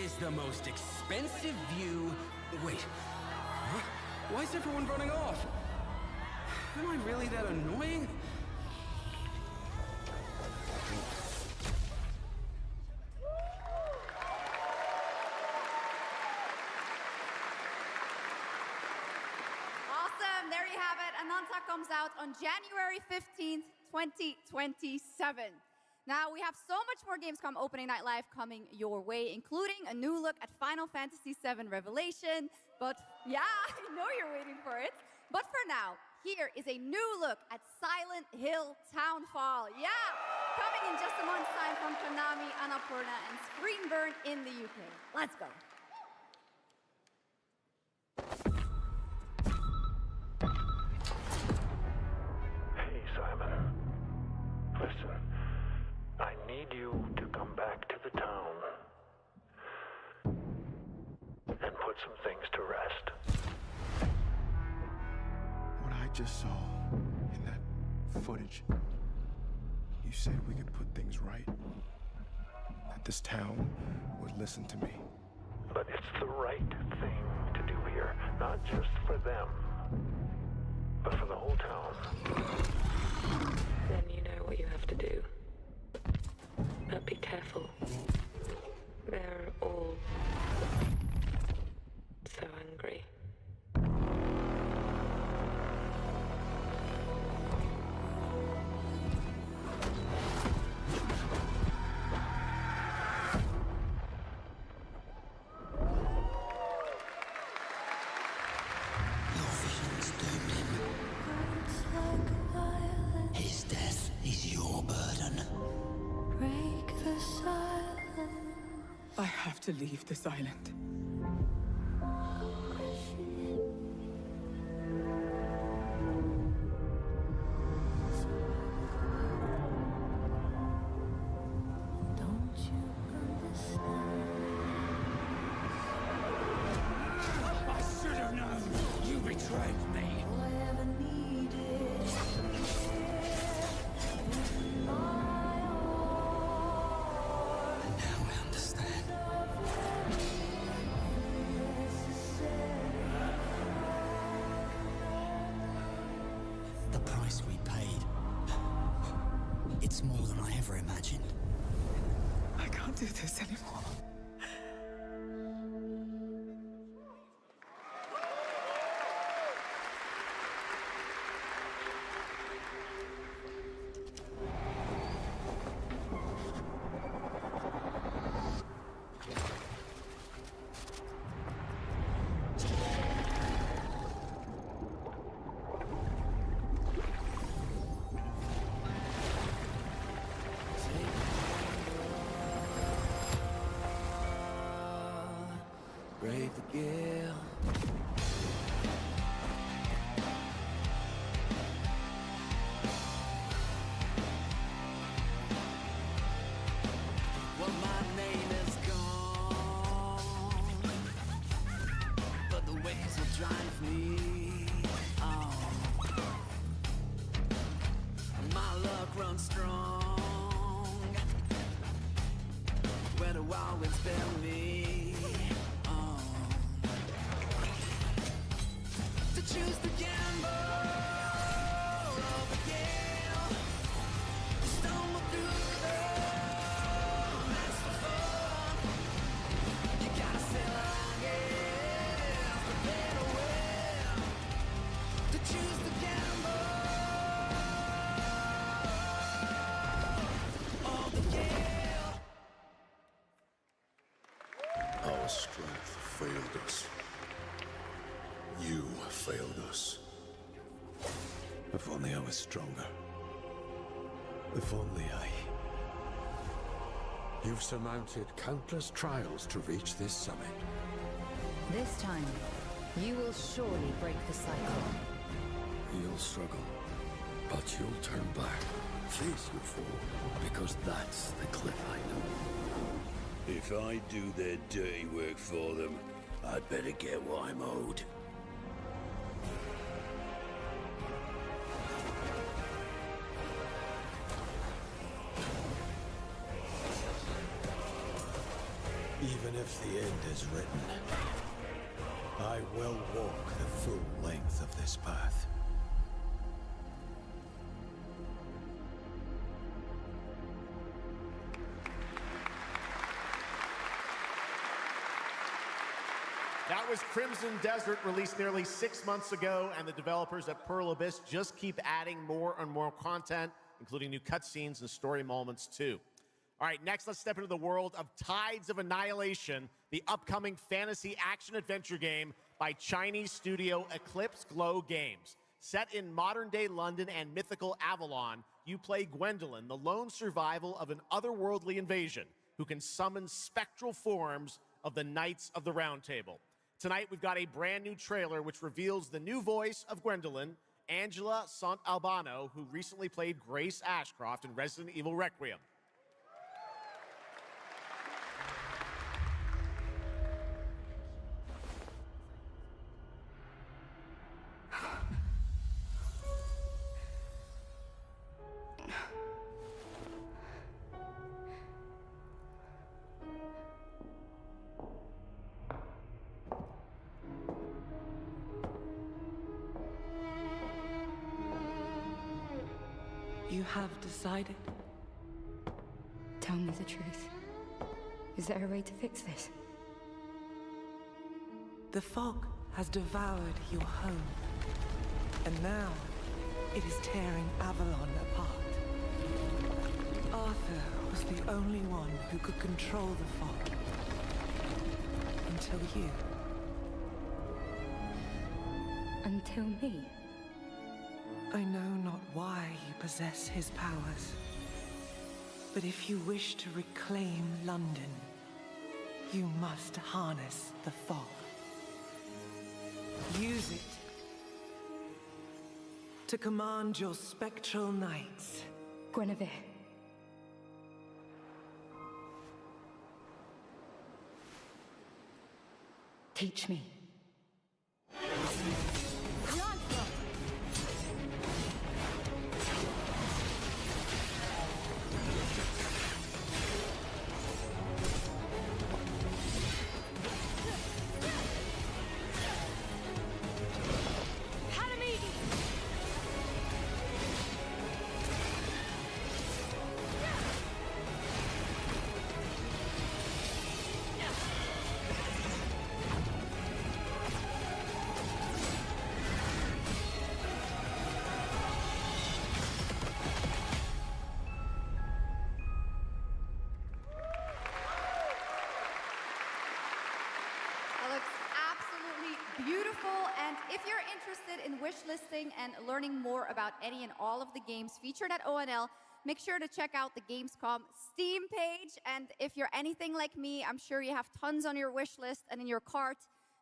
is the most expensive view... Wait. Huh? Why is everyone running off? Am I really that annoying? Awesome, there you have it. Ananta comes out on January 15th, 2027. Now, we have so much more Gamescom Opening Night Live coming your way, including a new look at Final Fantasy VII Revelation. But yeah, I know you're waiting for it. But for now, here is a new look at Silent Hill Townfall. Yeah, coming in just a month's time from Konami, Annapurna, and Screenburn in the UK. Let's go. Hey, Simon. Listen, I need you to come back to the town and put some things to rest. What I just saw in that footage, you said we could put things right. That this town would listen to me. But it's the right thing to do here, not just for them, but for the whole town. Then you know what you have to do. But be careful. They're all so angry. His death is your burden. Break the silence. I have to leave this island. Don't you understand? I should have known! You betrayed me! All I ever needed. Now I understand. The price we paid. It's more than I ever imagined. I can't do this anymore. Brave the gale. Well, my name is gone, but the waves will drive me on. My luck runs strong, where the wild winds bear me on. To choose the gamble of a gale, stumble through the that's the fun. You gotta sail on, yeah, prepare to win. To choose the gamble of the gale. Our strength failed us. You failed us. If only I was stronger. If only I... You've surmounted countless trials to reach this summit. This time, you will surely break the cycle. You'll struggle, but you'll turn back. Face your fall, because that's the cliff I know. If I do their dirty work for them, I'd better get what I'm owed. Even if the end is written, I will walk the full length of this path. That was Crimson Desert, released nearly 6 months ago, and the developers at Pearl Abyss just keep adding more and more content, including new cutscenes and story moments, too. All right, next, let's step into the world of Tides of Annihilation, the upcoming fantasy action-adventure game by Chinese studio Eclipse Glow Games. Set in modern-day London and mythical Avalon, you play Gwendolyn, the lone survival of an otherworldly invasion, who can summon spectral forms of the Knights of the Round Table. Tonight, we've got a brand new trailer which reveals the new voice of Gwendolyn, Angela Sant Albano, who recently played Grace Ashcroft in Resident Evil Requiem. You have decided? Tell me the truth. Is there a way to fix this? The fog has devoured your home. And now, it is tearing Avalon apart. Arthur was the only one who could control the fog. Until you. Until me? I know not why you possess his powers. But if you wish to reclaim London, you must harness the fog. Use it to command your spectral knights. Guinevere. Teach me. Beautiful, and if you're interested in wishlisting and learning more about any and all of the games featured at ONL, make sure to check out the Gamescom Steam page. And if you're anything like me, I'm sure you have tons on your wish list and in your cart,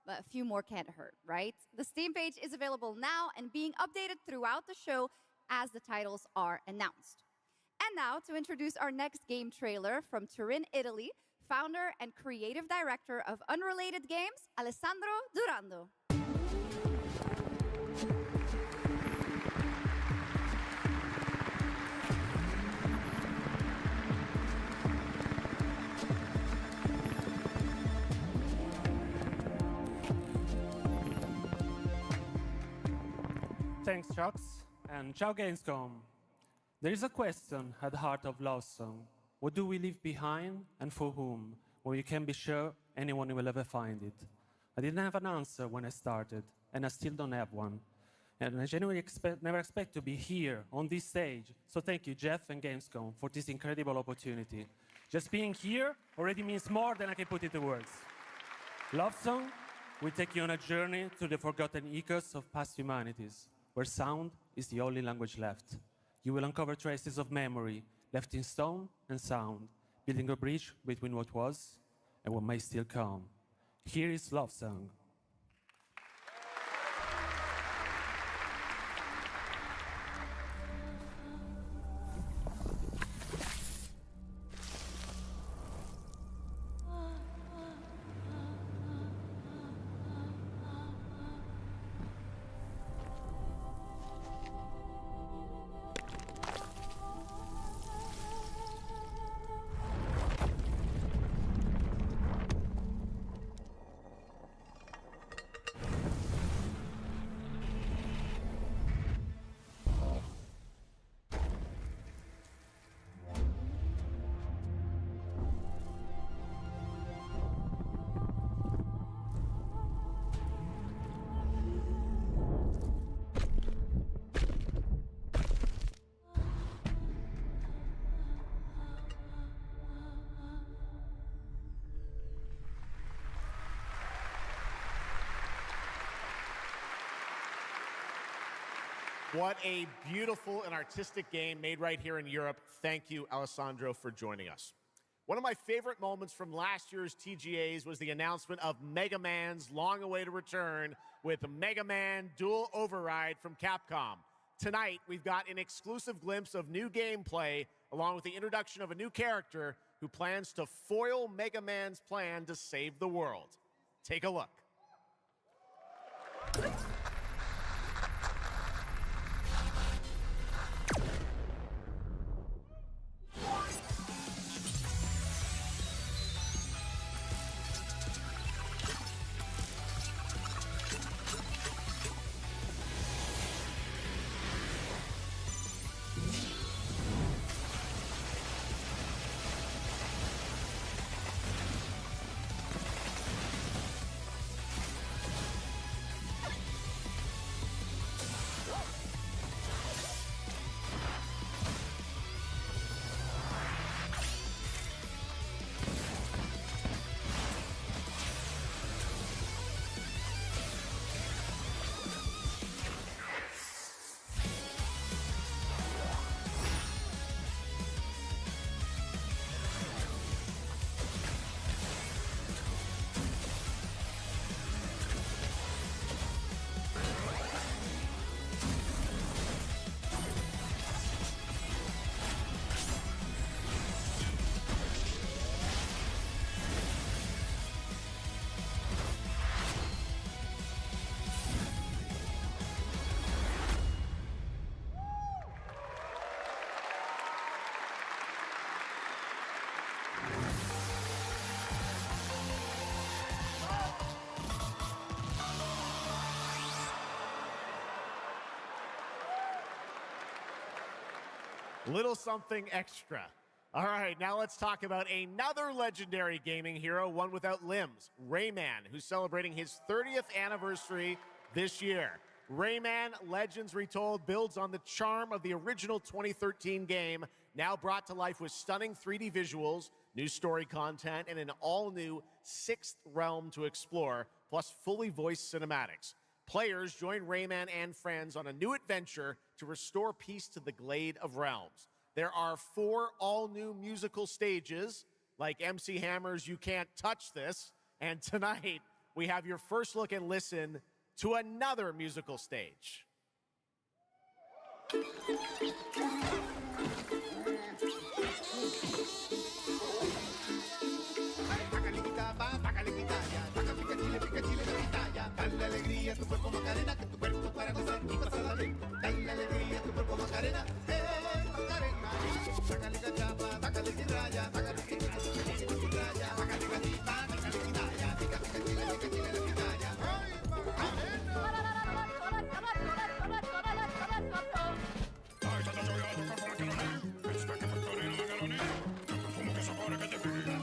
but a few more can't hurt, right? The Steam page is available now and being updated throughout the show as the titles are announced. And now, to introduce our next game trailer from Turin, Italy, founder and creative director of Unrelated Games, Alessandro Durando. Thanks, Chucks, and ciao Gamescom. There is a question at the heart of Love Song. What do we leave behind and for whom, when we can be sure anyone will ever find it? I didn't have an answer when I started, and I still don't have one. And I genuinely never expect to be here, on this stage. So thank you, Jeff and Gamescom, for this incredible opportunity. Just being here already means more than I can put into words. Love Song will take you on a journey through the forgotten echoes of past humanities, where sound is the only language left. You will uncover traces of memory, left in stone and sound, building a bridge between what was and what may still come. Here is Love Song. What a beautiful and artistic game made right here in Europe. Thank you, Alessandro, for joining us. One of my favorite moments from last year's TGAs was the announcement of Mega Man's long-awaited return with Mega Man Dual Override from Capcom. Tonight, we've got an exclusive glimpse of new gameplay, along with the introduction of a new character who plans to foil Mega Man's plan to save the world. Take a look. Little something extra. All right, now let's talk about another legendary gaming hero, one without limbs, Rayman, who's celebrating his 30th anniversary this year. Rayman Legends Retold builds on the charm of the original 2013 game, now brought to life with stunning 3D visuals, new story content, and an all-new 6th realm to explore, plus fully voiced cinematics. Players join Rayman and friends on a new adventure to restore peace to the Glade of Realms. There are 4 all-new musical stages, like MC Hammer's You Can't Touch This, and tonight we have your first look and listen to another musical stage. Dale alegría a tu cuerpo Macarena, que tu cuerpo para gozar y pasarla bien. Dale alegría a tu cuerpo Macarena, Macarena. Sácale cachapa, sácale guirraya, sácale guirraya, sácale gatita, sácale guirraya, tica tica chile, tica chile, la guirraya. ¡Ay, Macarena! Ay, tata soy alto, cuerpo Macarena. Esta que Macarena, Macarena. Que perfumo que sabor que te pide.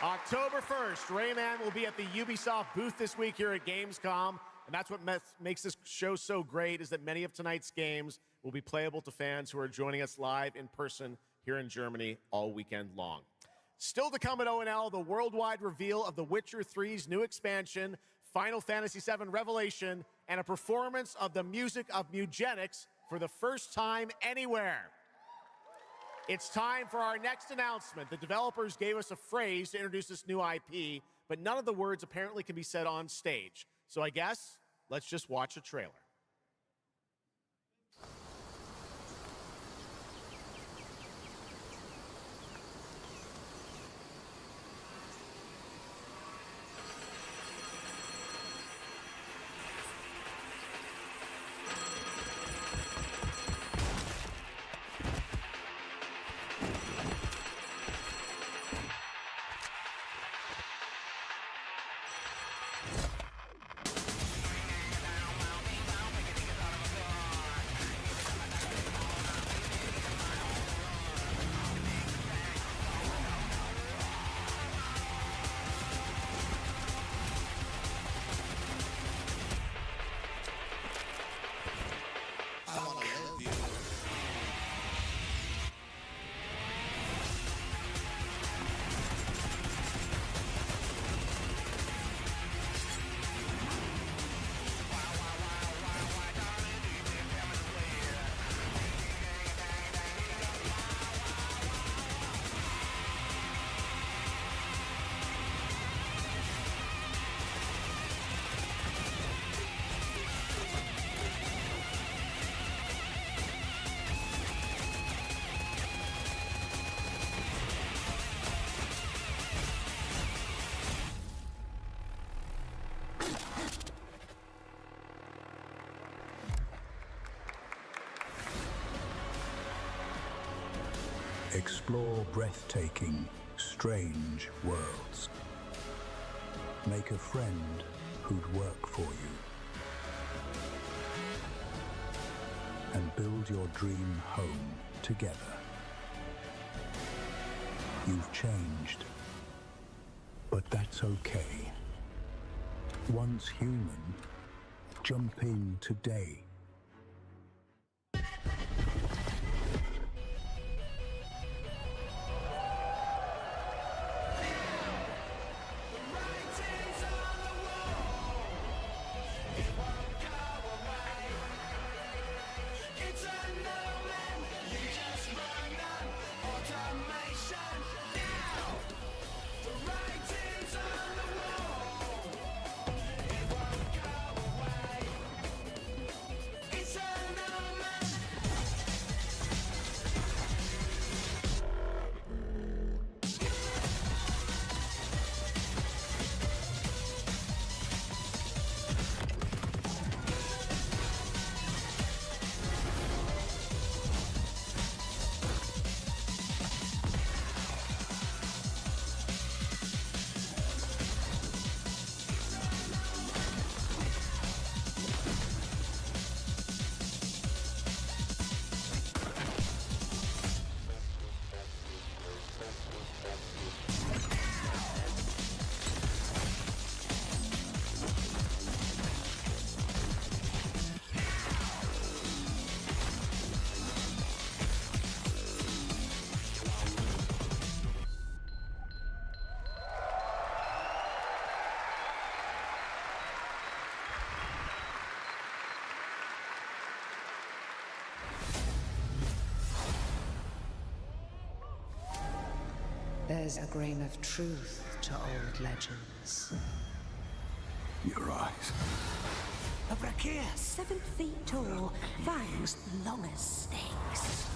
October 1st, Rayman will be at the Ubisoft booth this week here at Gamescom, and that's what makes this show so great, is that many of tonight's games will be playable to fans who are joining us live in person here in Germany all weekend long. Still to come at O&L, the worldwide reveal of The Witcher 3's new expansion, Final Fantasy VII Revelation, and a performance of the music of Mugenics for the first time anywhere. It's time for our next announcement. The developers gave us a phrase to introduce this new IP, but none of the words apparently can be said on stage. So I guess let's just watch a trailer. Explore breathtaking, strange worlds. Make a friend who'd work for you. And build your dream home together. You've changed, but that's okay. Once human, jump in today. There's a grain of truth to old legends. Your eyes. A brachia, 7 feet tall, fangs long as snakes.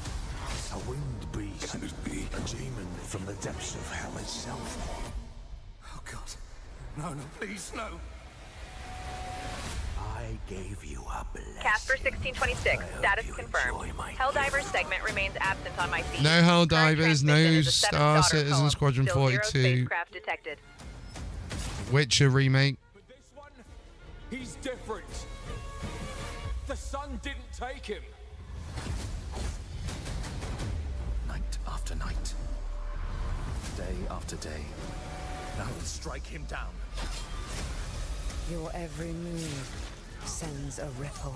A winged beast. Can it be? A demon from the depths of hell itself. Oh, God. No, please, no. I gave you a blessing. Casper 1626, status confirmed. Helldivers segment remains absent on my feed. No Helldivers, no Transmission is a Star 7th daughter Citizen poem. Squadron Still 0 42. spacecraft detected. Witcher remake. He's different. The sun didn't take him. Night after night. Day after day. I will strike him down. Your every move sends a ripple.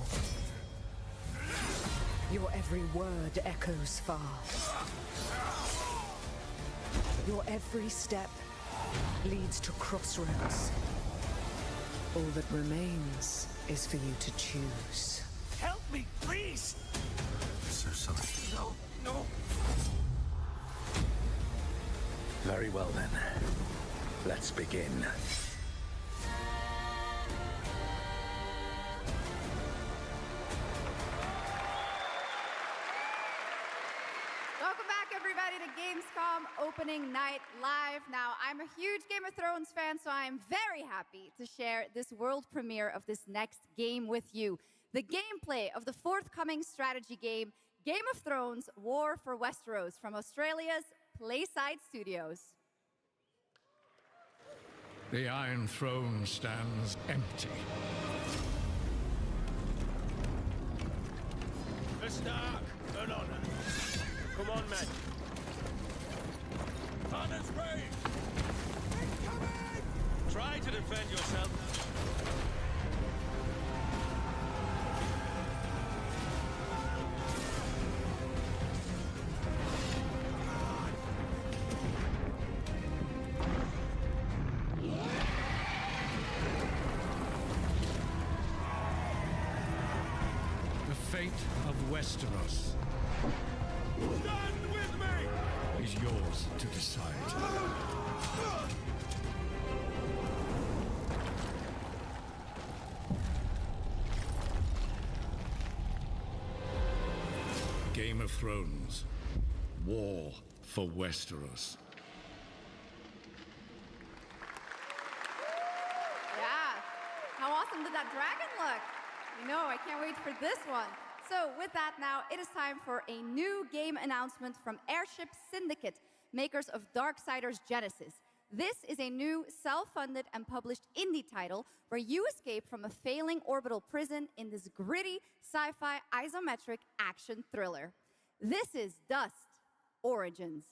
Your every word echoes far. Your every step leads to crossroads. All that remains is for you to choose. Help me, please! I'm so sorry. No. Very well then. Let's begin. Welcome back, everybody, to Gamescom Opening Night Live. Now, I'm a huge Game of Thrones fan, so I'm very happy to share this world premiere of this next game with you. The gameplay of the forthcoming strategy game, Game of Thrones War for Westeros, from Australia's Playside Studios. The Iron Throne stands empty. The Stark, an honor. Come on, men. Honors brave. Try to defend yourself. The fate of Westeros Stand with me! is yours to decide. Game of Thrones. War for Westeros. Yeah. How awesome did that dragon look? You know, I can't wait for this one. So with that now, it is time for a new game announcement from Airship Syndicate, makers of Darksiders Genesis. This is a new self-funded and published indie title where you escape from a failing orbital prison in this gritty sci-fi isometric action thriller. This is Dust Origins.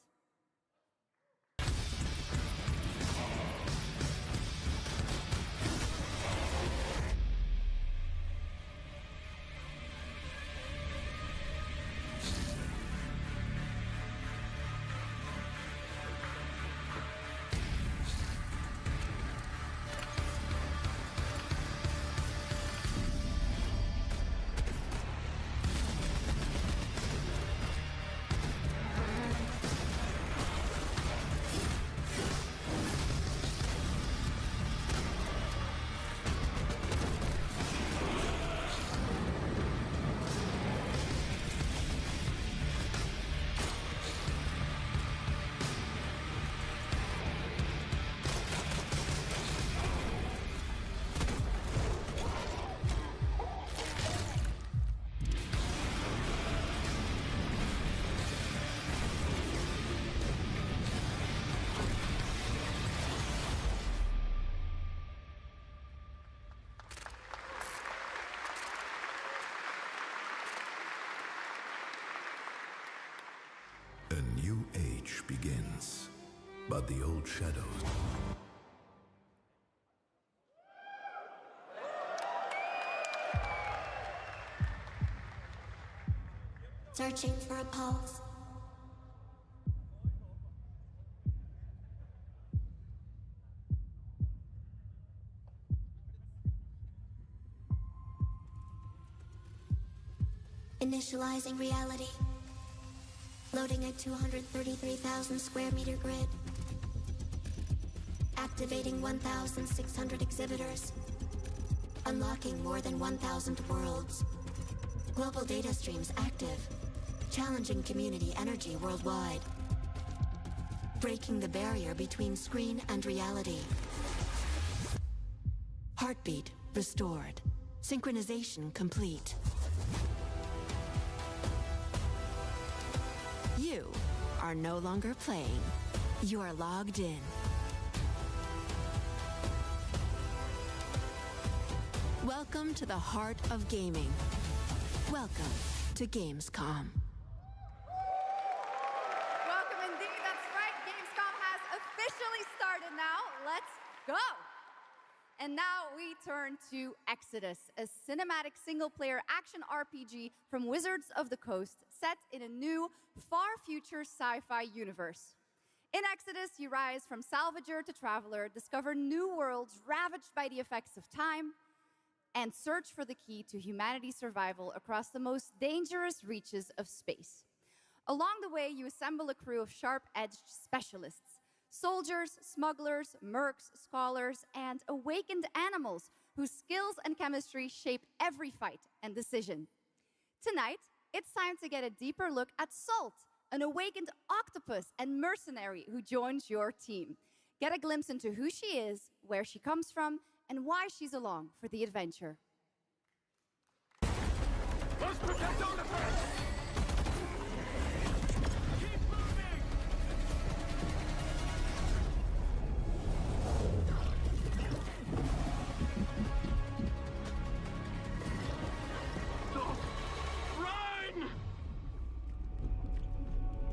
A new age begins, but the old shadows... Searching for a pulse. Initializing reality. Loading a 233,000 square meter grid. Activating 1,600 exhibitors. Unlocking more than 1,000 worlds. Global data streams active. Challenging community energy worldwide. Breaking the barrier between screen and reality. Heartbeat restored. Synchronization complete. You are no longer playing. You are logged in. Welcome to the heart of gaming. Welcome to Gamescom. Welcome indeed, that's right. Gamescom has officially started now. Let's go. And now we turn to Exodus, a cinematic single-player action RPG from Wizards of the Coast, set in a new, far-future sci-fi universe. In Exodus, you rise from salvager to traveler, discover new worlds ravaged by the effects of time, and search for the key to humanity's survival across the most dangerous reaches of space. Along the way, you assemble a crew of sharp-edged specialists, soldiers, smugglers, mercs, scholars, and awakened animals whose skills and chemistry shape every fight and decision. Tonight, it's time to get a deeper look at Salt, an awakened octopus and mercenary who joins your team. Get a glimpse into who she is, where she comes from, and why she's along for the adventure. Let's protect our defense!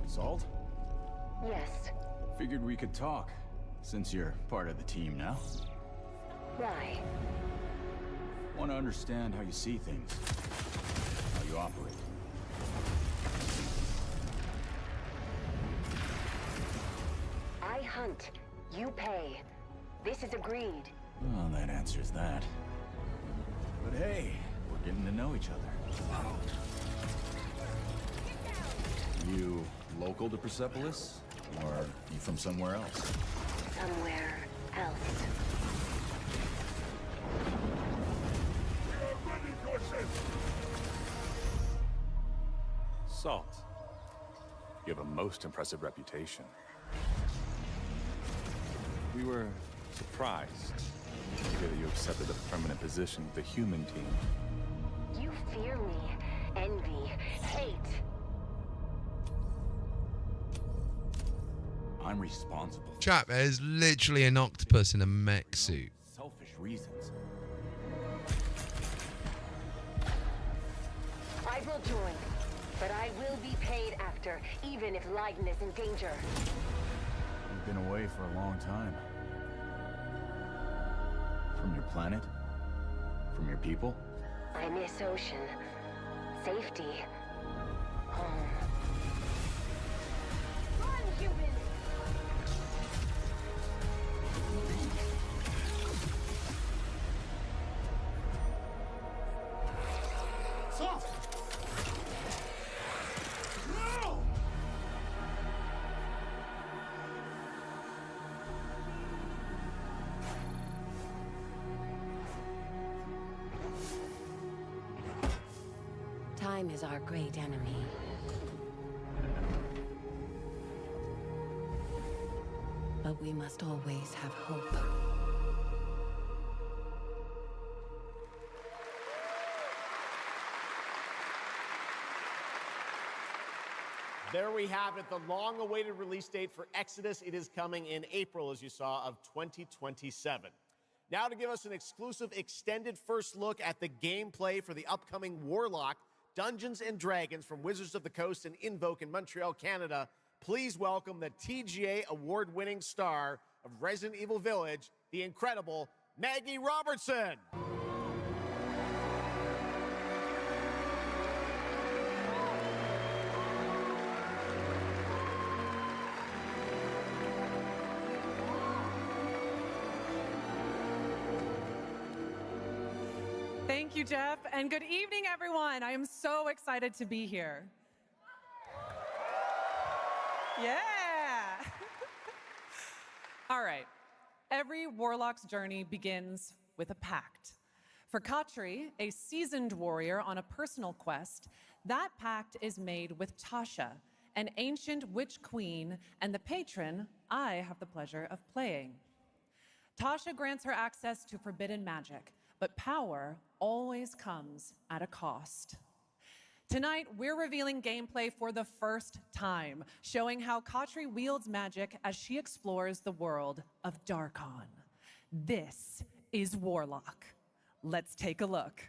Salt? Yes. Figured we could talk, since you're part of the team now. Why? Want to understand how you see things, how you operate. I hunt, you pay. This is agreed. Well, that answers that. But hey, we're getting to know each other. You local to Persepolis? Or you from somewhere else? Somewhere else. Salt, you have a most impressive reputation. We were surprised to hear that you accepted a permanent position with the human team. You fear me, envy, hate. I'm responsible. Chap, there's literally an octopus in a mech suit. Selfish reasons. I will join, but I will be paid after, even if Leiden is in danger. You've been away for a long time. From your planet? From your people? I miss ocean, safety, home. Run, human! Soft! No! Time is our great enemy. But we must always have hope. There we have it, the long-awaited release date for Exodus. It is coming in April, as you saw, of 2027. Now to give us an exclusive extended first look at the gameplay for the upcoming Warlock Dungeons & Dragons from Wizards of the Coast and Invoke in Montreal, Canada, please welcome the TGA award-winning star of Resident Evil Village, the incredible Maggie Robertson. Thank you, Jeff, and good evening, everyone. I am so excited to be here. Yeah. All right. Every warlock's journey begins with a pact. For Katri, a seasoned warrior on a personal quest, that pact is made with Tasha, an ancient witch queen and the patron I have the pleasure of playing. Tasha grants her access to forbidden magic, but power always comes at a cost. Tonight, we're revealing gameplay for the first time, showing how Katri wields magic as she explores the world of Darkon. This is Warlock. Let's take a look.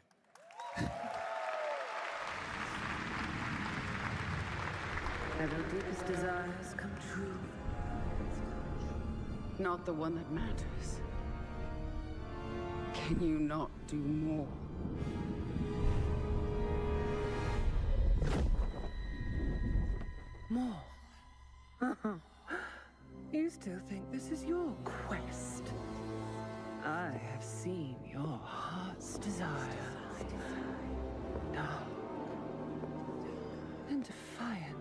Have your deepest desires come true? Not the one that matters. Can you not do more? More? You still think this is your quest? I have seen your heart's desire. Dark and defiant.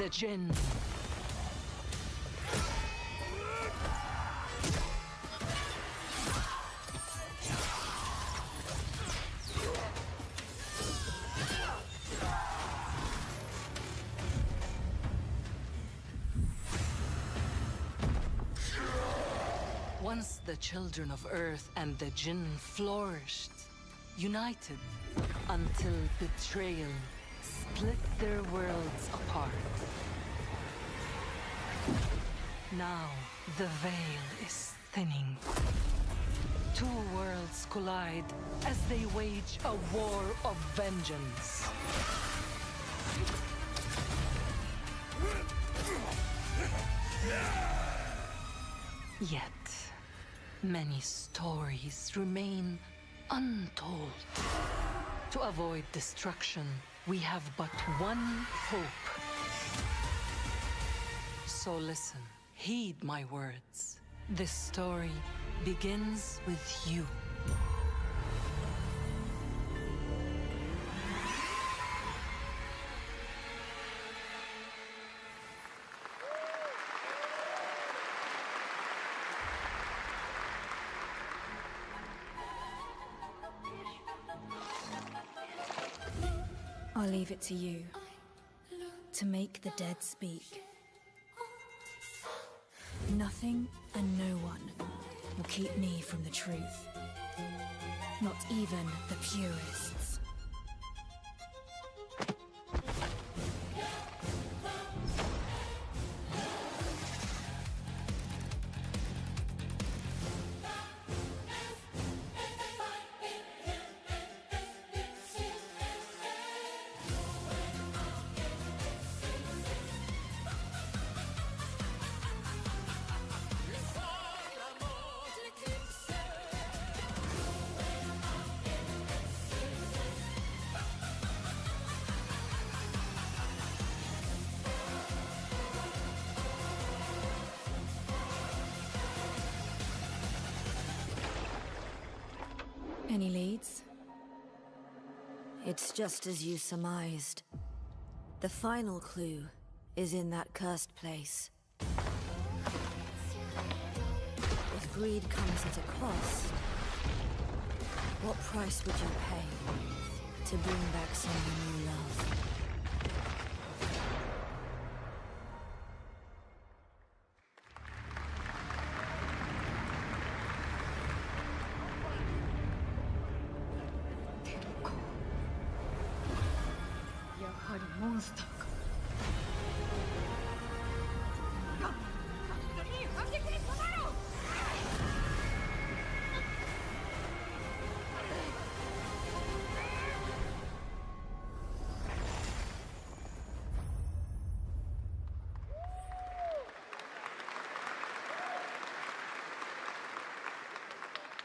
the Jinn. Once the children of Earth and the Jinn flourished, united, until betrayal split their worlds apart. Now the veil is thinning. Two worlds collide as they wage a war of vengeance. Yet, many stories remain untold. To avoid destruction, we have but one hope. So listen, heed my words. This story begins with you. I'll leave it to you to make the dead speak. Nothing and no one will keep me from the truth. Not even the purists. Any leads? It's just as you surmised. The final clue is in that cursed place. If greed comes at a cost, what price would you pay to bring back someone you love?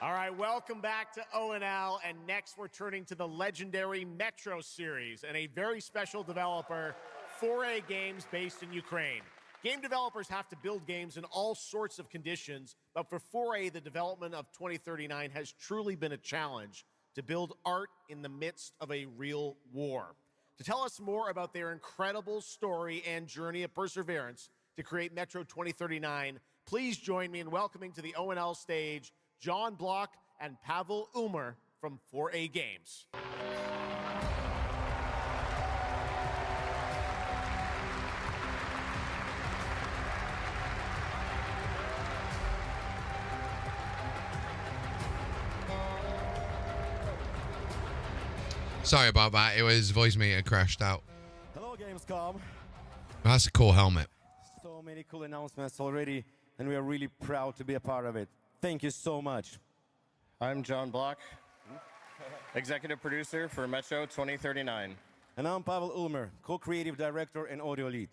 All right, welcome back to ONL, and next we're turning to the legendary Metro series and a very special developer, 4A Games, based in Ukraine. Game developers have to build games in all sorts of conditions, but for 4A, the development of 2039 has truly been a challenge to build art in the midst of a real war. To tell us more about their incredible story and journey of perseverance to create Metro 2039, please join me in welcoming to the ONL stage John Block and Pavel Umer from 4A Games. Sorry about that. It was voice meter crashed out. Hello, Gamescom. That's a cool helmet. So many cool announcements already, and we are really proud to be a part of it. Thank you so much. I'm John Block, executive producer for Metro 2039. And I'm Pavel Ulmer, co-creative director and audio lead.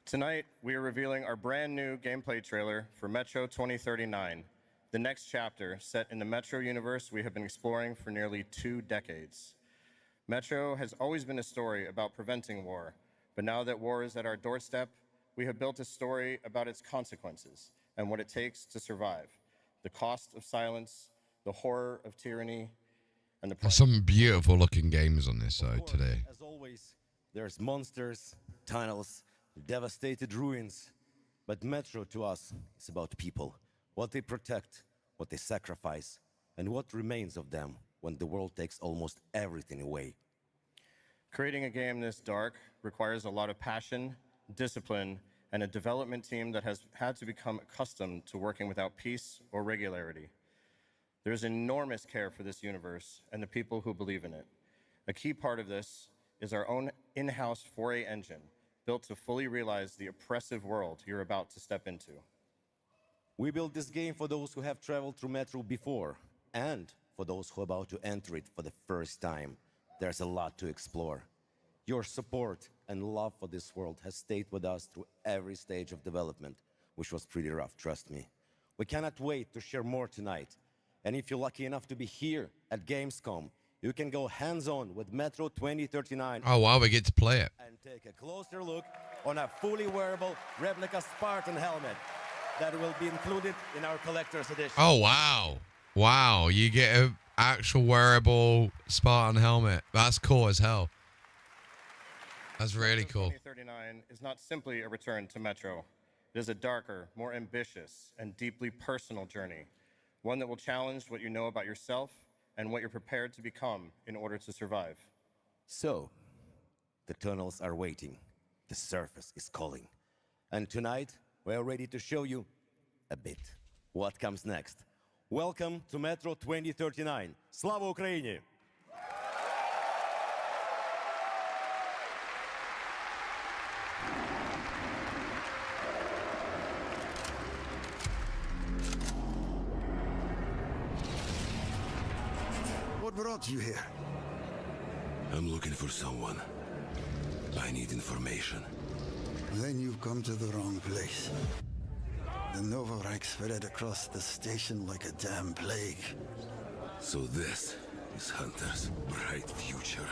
Tonight, we are revealing our brand new gameplay trailer for Metro 2039, the next chapter set in the Metro universe we have been exploring for nearly 2 decades. Metro has always been a story about preventing war, but now that war is at our doorstep, we have built a story about its consequences and what it takes to survive. The cost of silence, the horror of tyranny, and the There's some beautiful looking games on this side today. As always, there's monsters, tunnels, devastated ruins. But Metro to us is about people, what they protect, what they sacrifice, and what remains of them when the world takes almost everything away. Creating a game this dark requires a lot of passion, discipline, and a development team that has had to become accustomed to working without peace or regularity. There's enormous care for this universe and the people who believe in it. A key part of this is our own in-house 4A engine, built to fully realize the oppressive world you're about to step into. We built this game for those who have traveled through Metro before, and for those who are about to enter it for the first time. There's a lot to explore. Your support and love for this world has stayed with us through every stage of development, which was pretty rough, trust me. We cannot wait to share more tonight. And if you're lucky enough to be here at Gamescom, you can go hands-on with Metro 2039. Oh, wow, we get to play it. And take a closer look on a fully wearable replica Spartan helmet that will be included in our collector's edition. Oh, wow. Wow, you get an actual wearable Spartan helmet. That's cool as hell. That's really cool. 2039 is not simply a return to Metro. It is a darker, more ambitious, and deeply personal journey. One that will challenge what you know about yourself and what you're prepared to become in order to survive. So, the tunnels are waiting. The surface is calling. And tonight, we're ready to show you a bit what comes next. Welcome to Metro 2039. Slava Ukraini! What brought you here? I'm looking for someone. I need information. Then you've come to the wrong place. The Novorite spread across the station like a damn plague. So this is Hunter's bright future.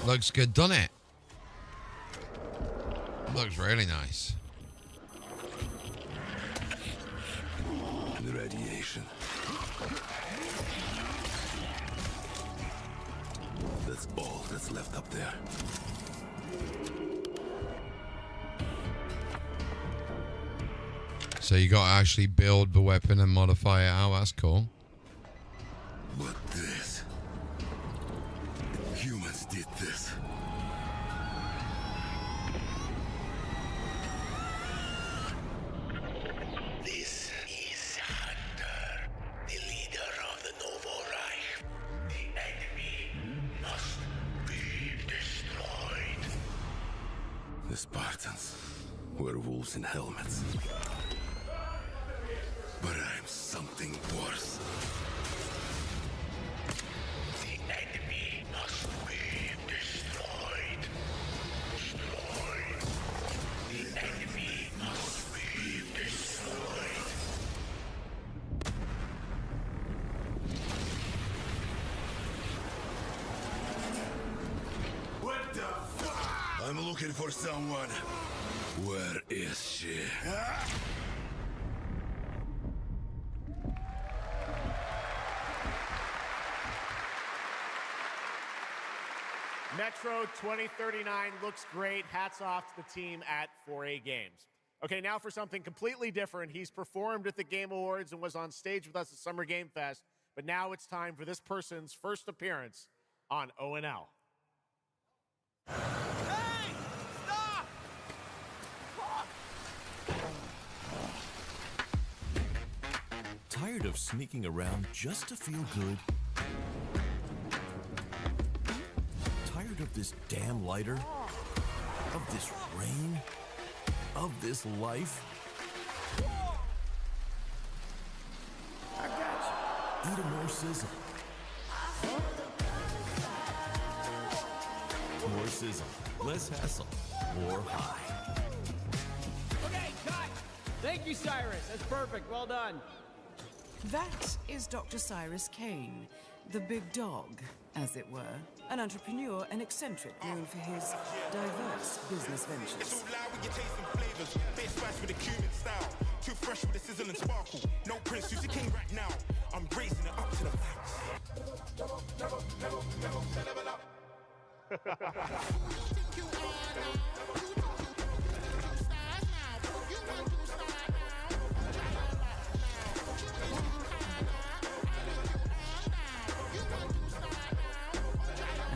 Looks good, doesn't it? Looks really nice. The radiation. That's all that's left up there. So you got to actually build the weapon and modify it out. That's cool. But this... Humans did this. This is Hunter, the leader of the Novorite. The enemy must be destroyed. The Spartans were wolves in helmets. But I'm something worse. The enemy must be destroyed. Destroyed. The enemy must be destroyed. What the fuck? I'm looking for someone. Where is she? Metro 2039 looks great. Hats off to the team at 4A Games. Okay, now for something completely different. He's performed at the Game Awards and was on stage with us at Summer Game Fest, but now it's time for this person's first appearance on ONL. Tired of sneaking around just to feel good? Tired of this damn lighter? Of this rain? Of this life? I got you. Eat a more sizzle. More sizzle, less hassle, more high. Okay, cut! Thank you, Cyrus. That's perfect. Well done. That is Dr. Cyrus Kane, the big dog, as it were. An entrepreneur and eccentric known for his diverse business ventures. Face splash with a Cuban style. Too fresh with a sizzle and sparkle. No Prince, who's the king right now? I'm raising it up to the max. I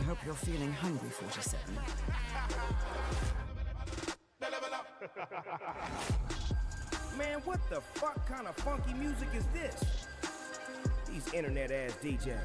hope you're feeling hungry, 47. Man, what the fuck kind of funky music is this? These internet-ass DJs.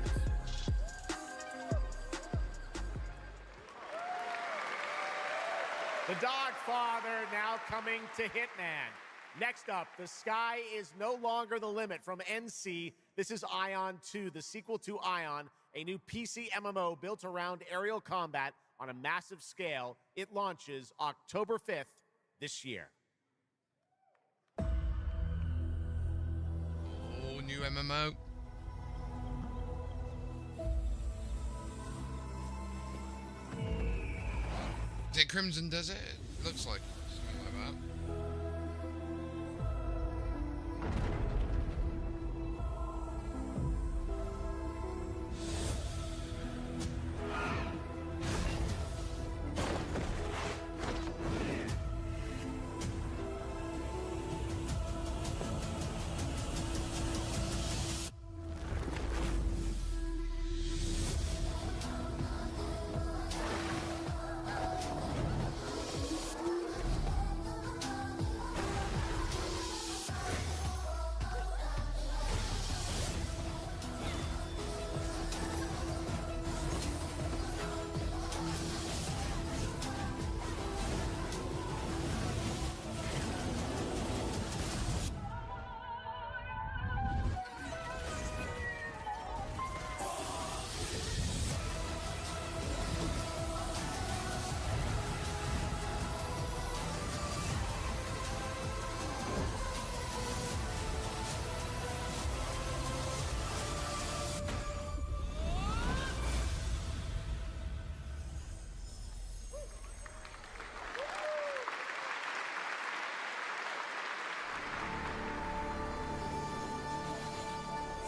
The Dog Father now coming to Hitman. Next up, the sky is no longer the limit from NC. This is Ion 2, the sequel to Ion, a new PC MMO built around aerial combat on a massive scale. It launches October 5th this year. Oh, new MMO. Is it Crimson Desert? Looks like something like that.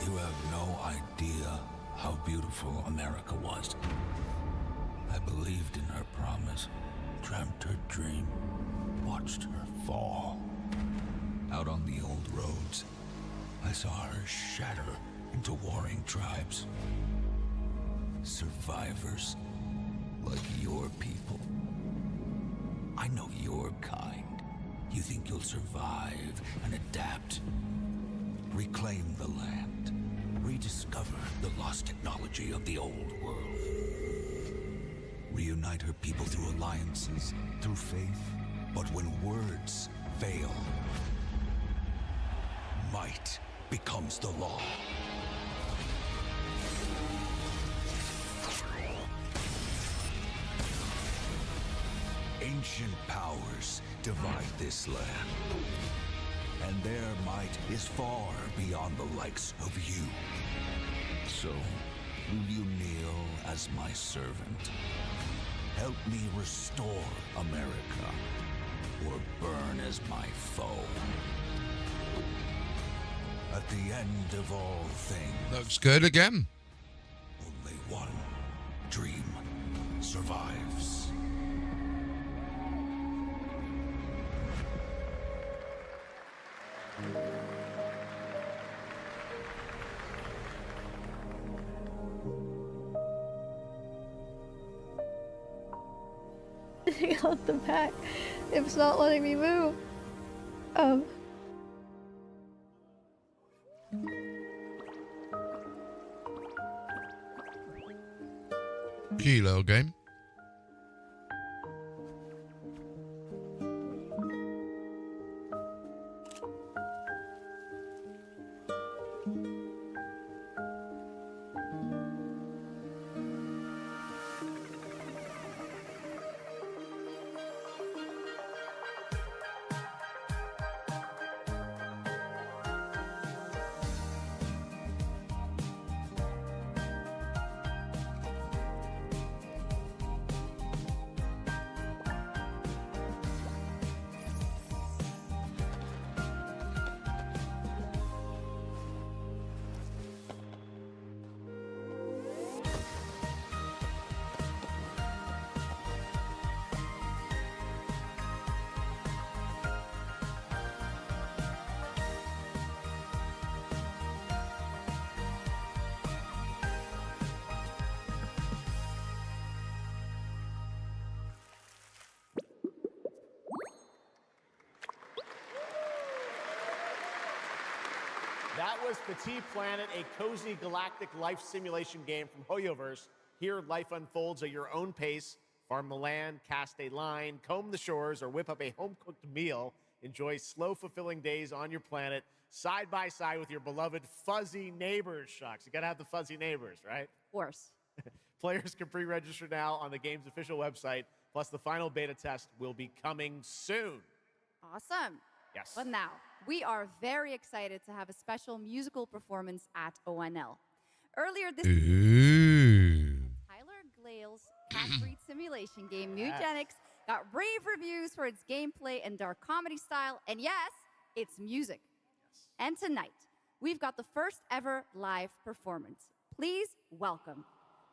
You have no idea how beautiful America was. I believed in her promise, dreamt her dream, watched her fall. Out on the old roads, I saw her shatter into warring tribes. Survivors like your people. I know your kind. You think you'll survive and adapt. Reclaim the land. Rediscover the lost technology of the old world. Reunite her people through alliances, through faith. But when words fail, might becomes the law. Ancient powers divide this land, and their might is far beyond the likes of you. So, will you kneel as my servant? Help me restore America, or burn as my foe? At the end of all things... Looks good again. Only one dream survives. Out the back. It's not letting me move. Cute little game. That was Petit Planet, a cozy galactic life simulation game from HoYoverse. Here, life unfolds at your own pace. Farm the land, cast a line, comb the shores, or whip up a home-cooked meal. Enjoy slow, fulfilling days on your planet, side by side with your beloved fuzzy neighbors. Shucks, you gotta have the fuzzy neighbors, right? Of course. Players can pre-register now on the game's official website. Plus, the final beta test will be coming soon. Awesome. Yes. But now, we are very excited to have a special musical performance at ONL. Earlier this Tyler Glale's cat breed simulation game, Mutagenics, got rave reviews for its gameplay and dark comedy style, and yes, it's music. And tonight, we've got the first ever live performance. Please welcome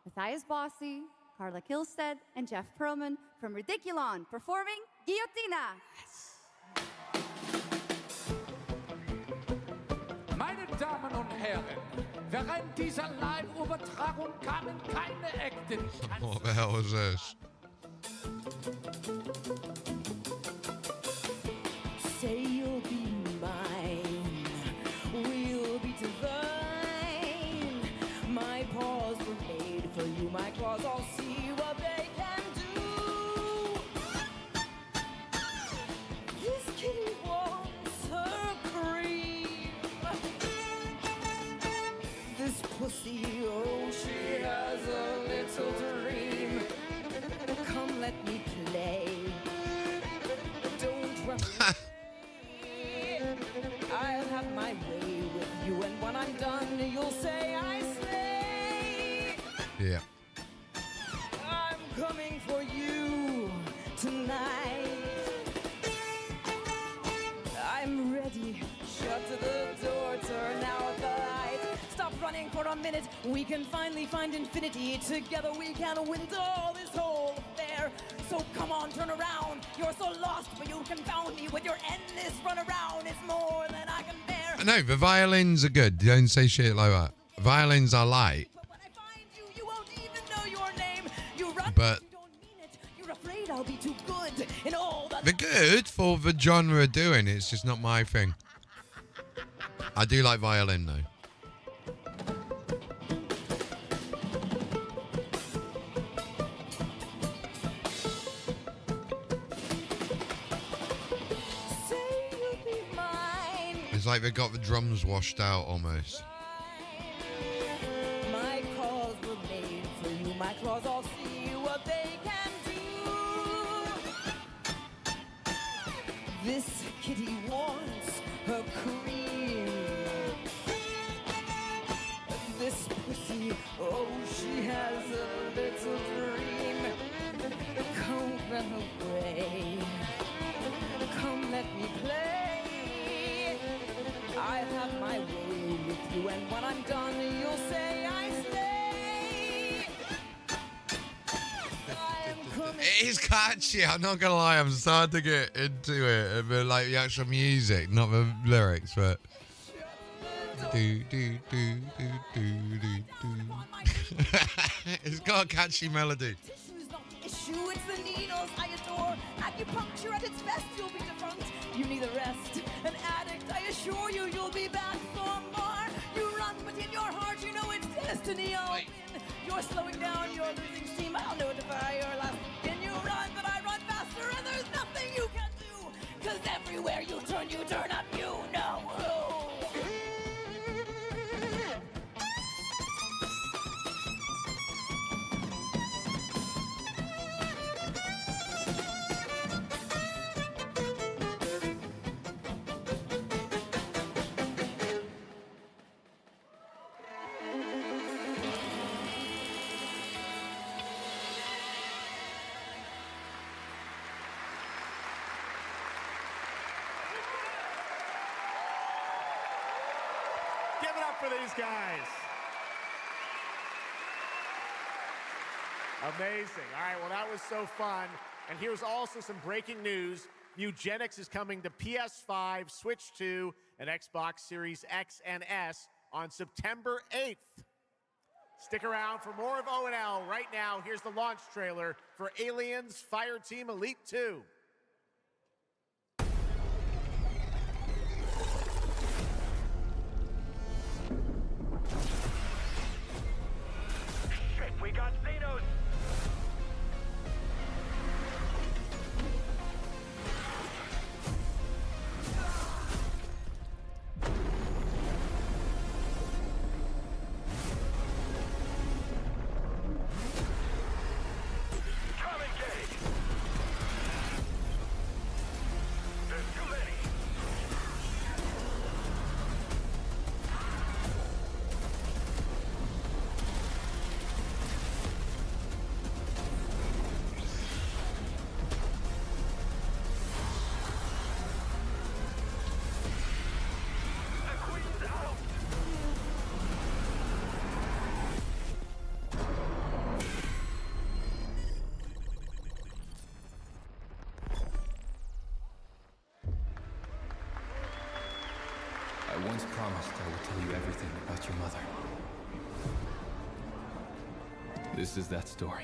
Matthias Bossi, Carla Kilstead, and Jeff Perlman from Ridiculon performing Guillotina. Meine Damen und Herren, während dieser Live-Übertragung kamen keine Acten. What the hell is this? Say you'll be mine, we'll be divine. My paws were made for you, my claws all see what they can do. This kitty wants her cream. This pussy, oh, she has a little dream. Come, let me play. Don't run away. I'll have my way with you, and when I'm done, you'll say I slay. Yeah. I'm coming for you tonight. I'm ready. Shut the door, turn out the light. Stop running for a minute. We can finally find infinity. Together we can win all this whole affair. So come on, turn around. You're so lost, but you confound me with your endless run around. It's more than I can bear. No, the violins are good. Don't say shit like that. Violins are light. You won't even know your name. You run, But you don't mean it. You're afraid I'll be too good in all that. they're good for the genre doing. It's just not my thing. I do like violin though. It's like they got the drums washed out almost. My claws were made for you. My claws all see what they can do. This kitty wants her cream. This pussy, oh, she has a little dream. Come run away. Come let me play. I'll have my way with you, and when I'm done, you'll say I slay. It is catchy. I'm not gonna lie. I'm starting to get into it. But like the actual music, not the lyrics, but. Do, do, do, do, do, do, do. It's got a catchy melody. Tissue's not the issue, it's the needles I adore. Acupuncture at its best, you'll be defunct. You need a rest. An addict, I assure you, you'll be back for more. You run, but in your heart, you know it's destiny all in. You're slowing down, you're losing steam. I'll notify your last. Can you run, but I run faster, and there's nothing you can do. 'Cause everywhere you turn up, you know who. Give it up for these guys. Amazing. All right, well, that was so fun. And here's also some breaking news. Mutagenics is coming to PS5, Switch 2, and Xbox Series X and S on September 8th. Stick around for more of O&L. Right now, here's the launch trailer for Aliens Fireteam Elite 2. I once promised I would tell you everything about your mother. This is that story.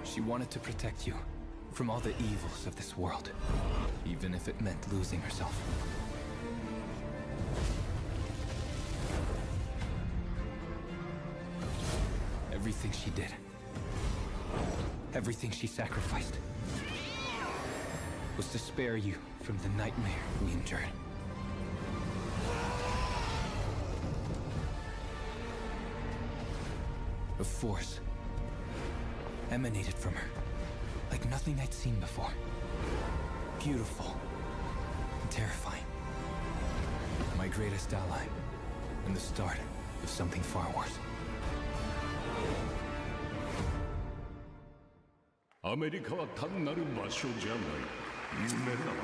She wanted to protect you from all the evils of this world, even if it meant losing herself. Everything she did, everything she sacrificed, was to spare you from the nightmare we endured. A force emanated from her, like nothing I'd seen before. Beautiful and terrifying. My greatest ally, and the start of something far worse. アメリカは単なる場所じゃない夢だわ。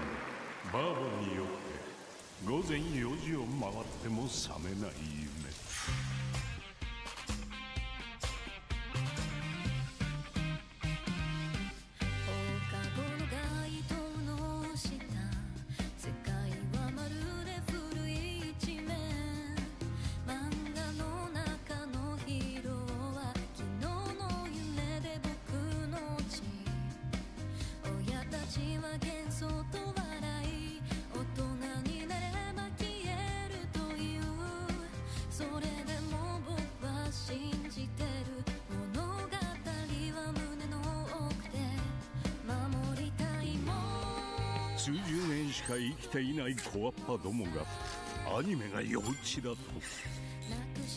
バーボンによって午前4時を回っても覚めない夢。数十年しか生きていない小アッパどもがアニメが幼稚だと。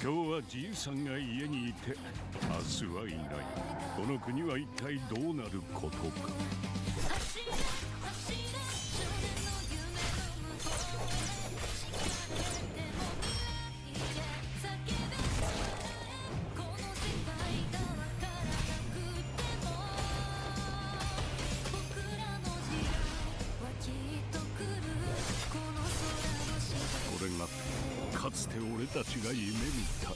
今日はじいさんが家にいて明日はいない。この国は一体どうなることか。これがかつて俺たちが夢見た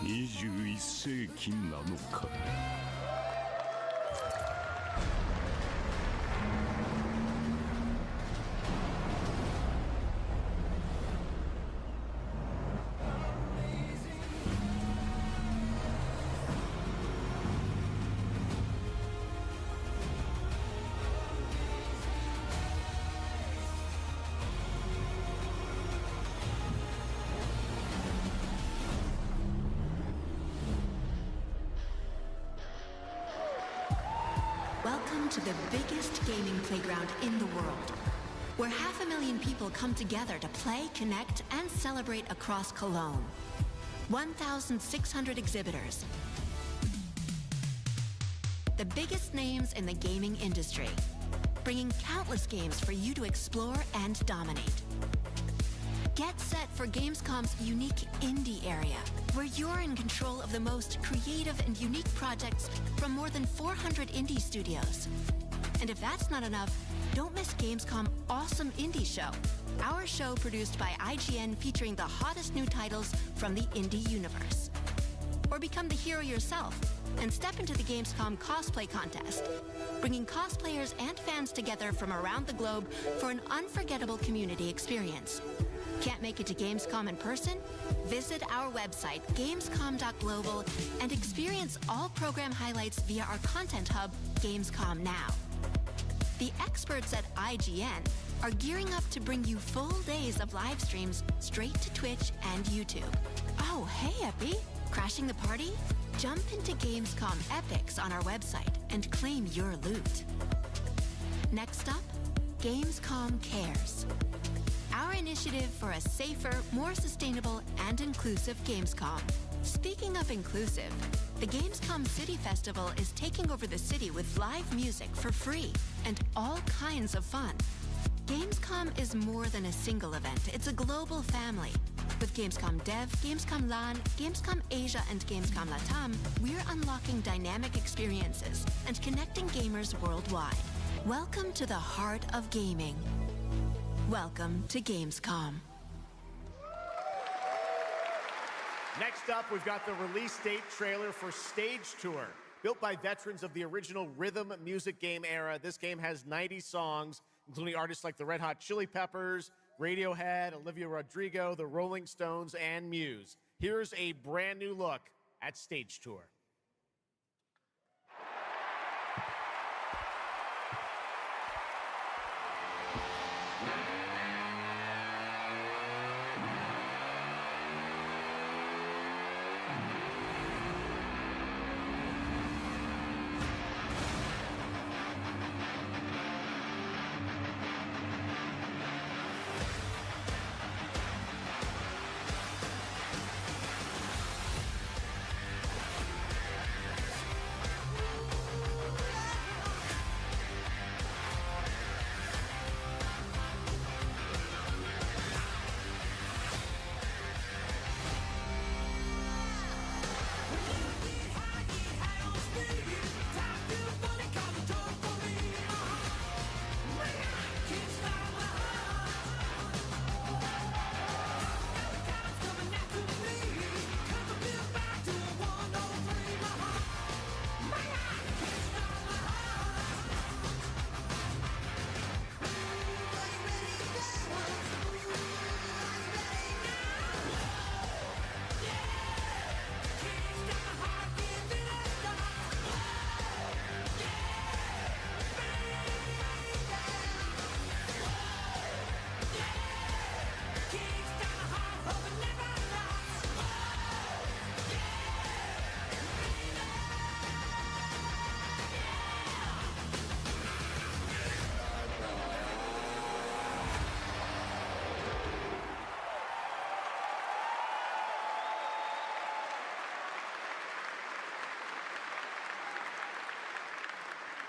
21世紀なのか。Welcome to the biggest gaming playground in the world, where 500,000 people come together to play, connect, and celebrate across Cologne. 1,600 exhibitors. The biggest names in the gaming industry, bringing countless games for you to explore and dominate. Get set for Gamescom's unique indie area, where you're in control of the most creative and unique projects from more than 400 indie studios. And if that's not enough, don't miss Gamescom Awesome Indie Show, our show produced by IGN featuring the hottest new titles from the indie universe. Or become the hero yourself and step into the Gamescom cosplay contest, bringing cosplayers and fans together from around the globe for an unforgettable community experience. Can't make it to Gamescom in person? Visit our website, gamescom.global, and experience all program highlights via our content hub, Gamescom Now. The experts at IGN are gearing up to bring you full days of live streams straight to Twitch and YouTube. Oh, hey, Epi! Crashing the party? Jump into Gamescom Epics on our website and claim your loot. Next up, Gamescom Cares. Our initiative for a safer, more sustainable, and inclusive Gamescom. Speaking of inclusive, the Gamescom City Festival is taking over the city with live music for free and all kinds of fun. Gamescom is more than a single event, it's a global family. With Gamescom Dev, Gamescom LAN, Gamescom Asia, and Gamescom Latam, we're unlocking dynamic experiences and connecting gamers worldwide. Welcome to the heart of gaming. Welcome to Gamescom. Next up, we've got the release date trailer for Stage Tour. Built by veterans of the original rhythm music game era, this game has 90 songs, including artists like the Red Hot Chili Peppers, Radiohead, Olivia Rodrigo, the Rolling Stones, and Muse. Here's a brand new look at Stage Tour.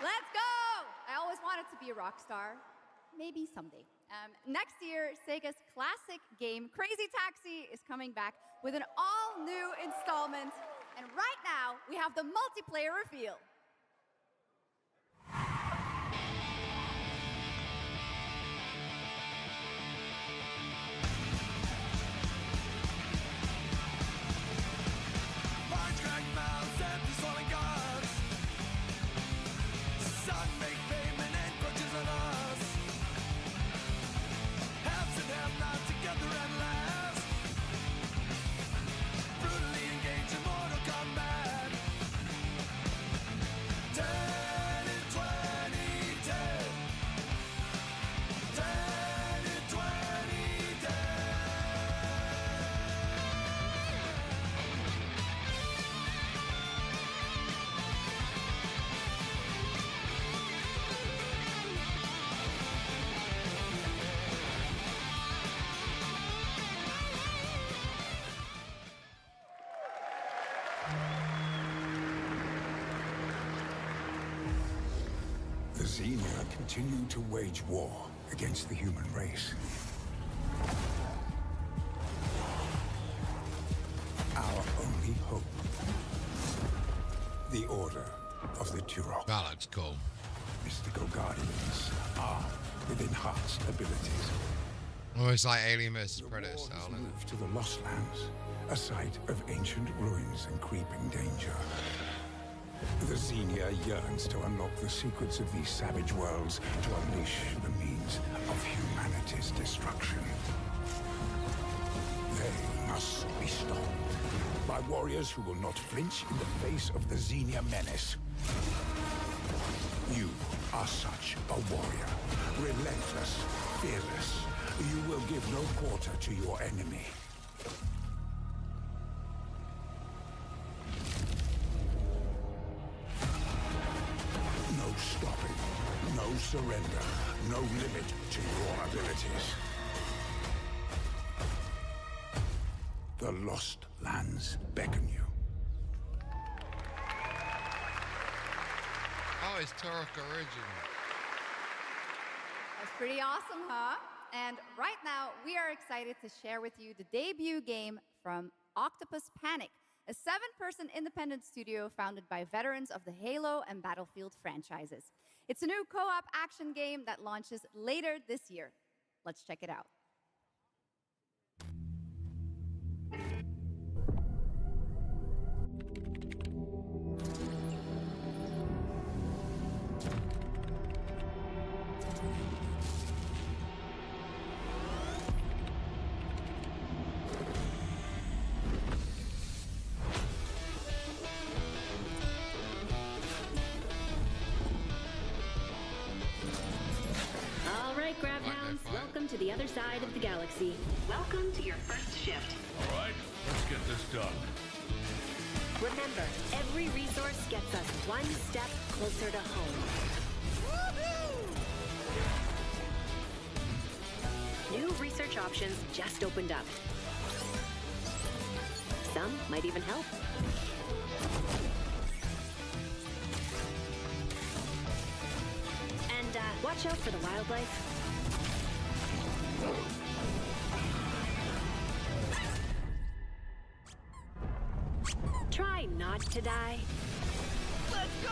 Let's go! I always wanted to be a rock star. Maybe someday. Next year, Sega's classic game, Crazy Taxi, is coming back with an all-new installment. And right now, we have the multiplayer reveal. The Xenia continue to wage war against the human race. Our only hope, the Order of the Turok. That looks cool. Mystical Guardians are with enhanced abilities. Almost like Alien vs. Predator style. Move to the Lost Lands, a site of ancient ruins and creeping danger. The Xenia yearns to unlock the secrets of these savage worlds to unleash the means of humanity's destruction. They must be stopped by warriors who will not flinch in the face of the Xenia menace. You are such a warrior, relentless, fearless. You will give no quarter to your enemy. No stopping, no surrender, no limit to your abilities. The Lost Lands beckon you. Oh, it's Turok original. That's pretty awesome, huh? And right now, we are excited to share with you the debut game from Octopus Panic, a 7-person independent studio founded by veterans of the Halo and Battlefield franchises. It's a new co-op action game that launches later this year. Let's check it out. to the other side of the galaxy. Welcome to your first shift. All right, let's get this done. Remember, every resource gets us one step closer to home. New research options just opened up. Some might even help. And watch out for the wildlife. Try not to die. Let's go!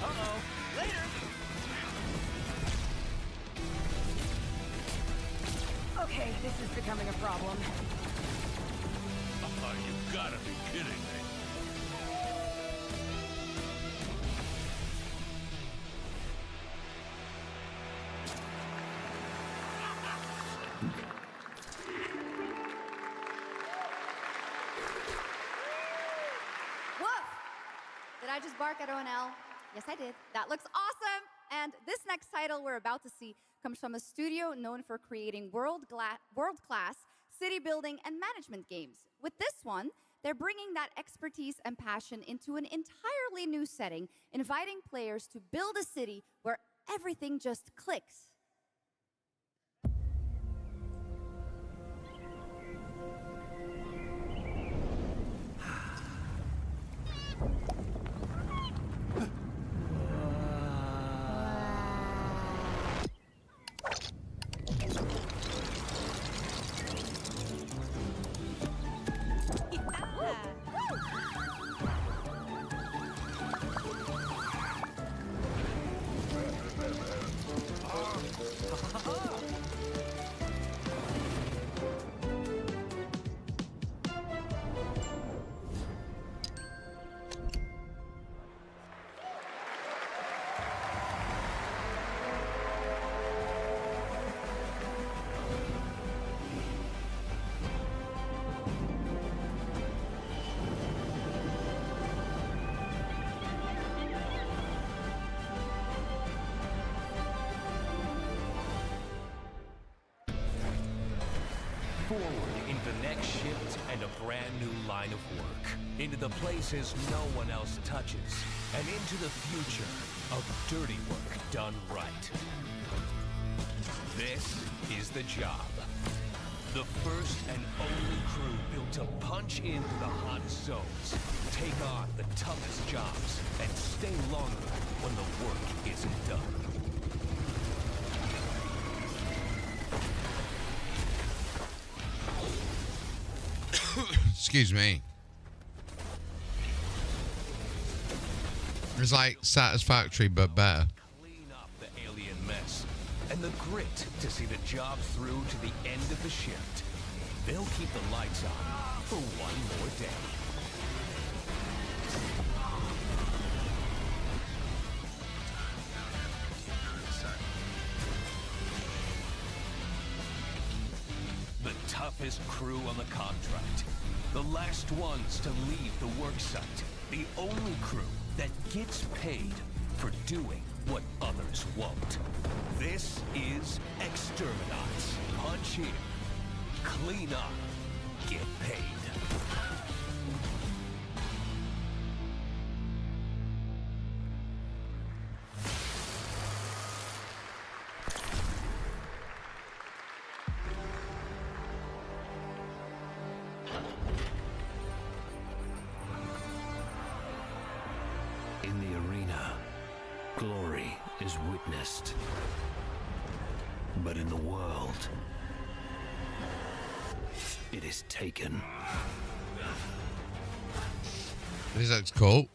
Uh-oh. Later! Okay, this is becoming a problem. You gotta be kidding me. Woof! Did I just bark at ONL? Yes, I did. That looks awesome! And this next title we're about to see comes from a studio known for creating world-class city building and management games. With this one, they're bringing that expertise and passion into an entirely new setting, inviting players to build a city where everything just clicks. Forward into the next shift and a brand new line of work. Into the places no one else touches. And into the future of dirty work done right. This is the job. The first and only crew built to punch into the hottest zones, take on the toughest jobs, and stay longer when the work isn't done. Excuse me. It's like Satisfactory, but better. Clean up the alien mess. And the grit to see the job through to the end of the shift. They'll keep the lights on for one more day. The toughest crew on the contract. The last ones to leave the work site. The only crew that gets paid for doing what others won't. This is Exterminats. Punch in, clean up, get paid. In the arena, glory is witnessed. But in the world, it is taken. This looks cool.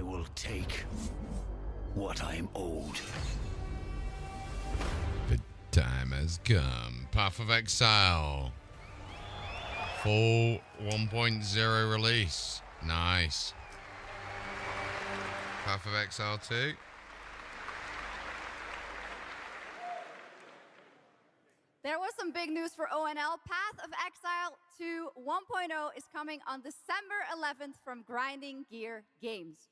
I will take what I'm owed. The time has come. Path of Exile. Full 1.0 release. Nice. Path of Exile 2. There was some big news for ONL. Path of Exile 2 1.0 is coming on December 11th from Grinding Gear Games.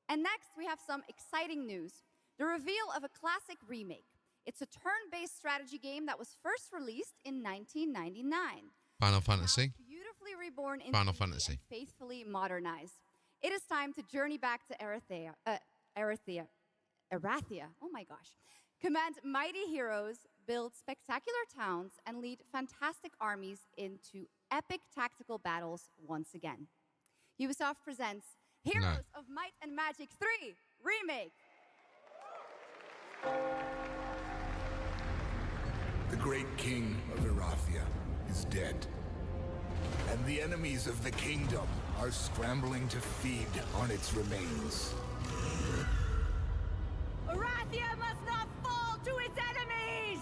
And next, we have some exciting news. The reveal of a classic remake. It's a turn-based strategy game that was first released in 1999. Final Fantasy. Beautifully reborn in Final Fantasy. and faithfully modernized. It is time to journey back to Erathia. Oh my gosh. Command mighty heroes, build spectacular towns, and lead fantastic armies into epic tactical battles once again. Ubisoft presents Heroes of Might and Magic 3 Remake. The great king of Erathia is dead. And the enemies of the kingdom are scrambling to feed on its remains. Erathia must not fall to its enemies!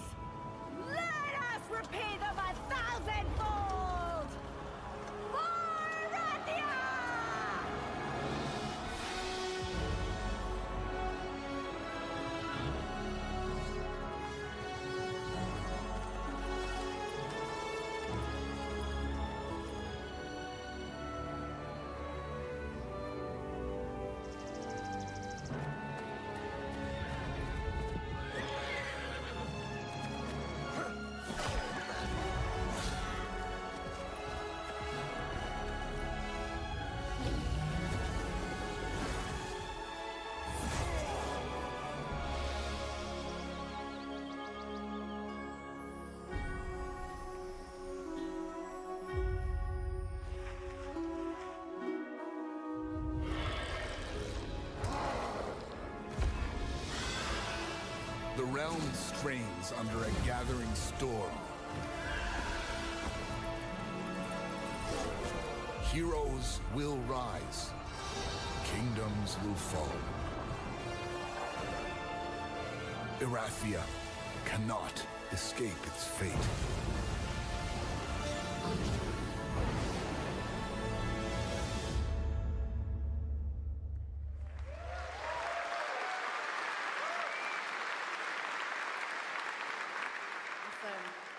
Let us repay them 1,000-fold! For Erathia! The realm strains under a gathering storm. Heroes will rise. Kingdoms will fall. Erathia cannot escape its fate.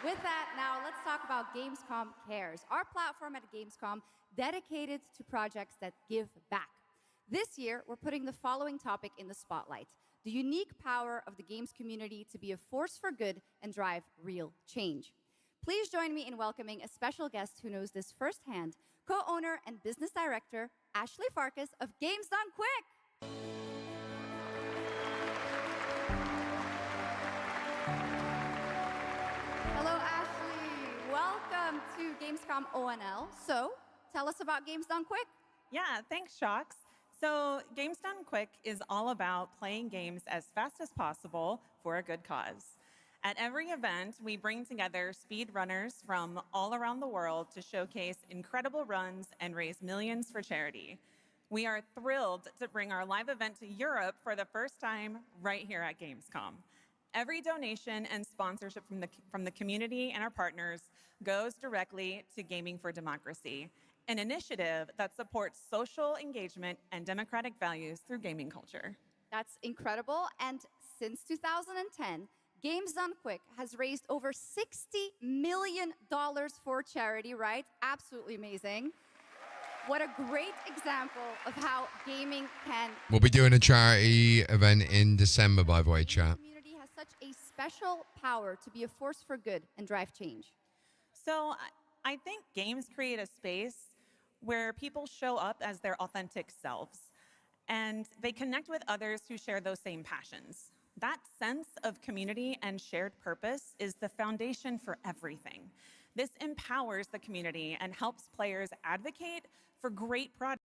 With that, now let's talk about Gamescom Cares, our platform at Gamescom dedicated to projects that give back. This year, we're putting the following topic in the spotlight: the unique power of the games community to be a force for good and drive real change. Please join me in welcoming a special guest who knows this firsthand, co-owner and business director, Ashley Farkas of Games Done Quick. Hello, Ashley. Welcome to Gamescom ONL. So, tell us about Games Done Quick. Yeah, thanks, Shocks. So, Games Done Quick is all about playing games as fast as possible for a good cause. At every event, we bring together speedrunners from all around the world to showcase incredible runs and raise millions for charity. We are thrilled to bring our live event to Europe for the first time right here at Gamescom. Every donation and sponsorship from the community and our partners goes directly to Gaming for Democracy, an initiative that supports social engagement and democratic values through gaming culture. That's incredible. And since 2010, Games Done Quick has raised over $60 million for charity, right? Absolutely amazing. What a great example of how gaming can... We'll be doing a charity event in December, by the way, chat. Has such a special power to be a force for good and drive change. So I think games create a space where people show up as their authentic selves, and they connect with others who share those same passions. That sense of community and shared purpose is the foundation for everything. This empowers the community and helps players advocate for great products.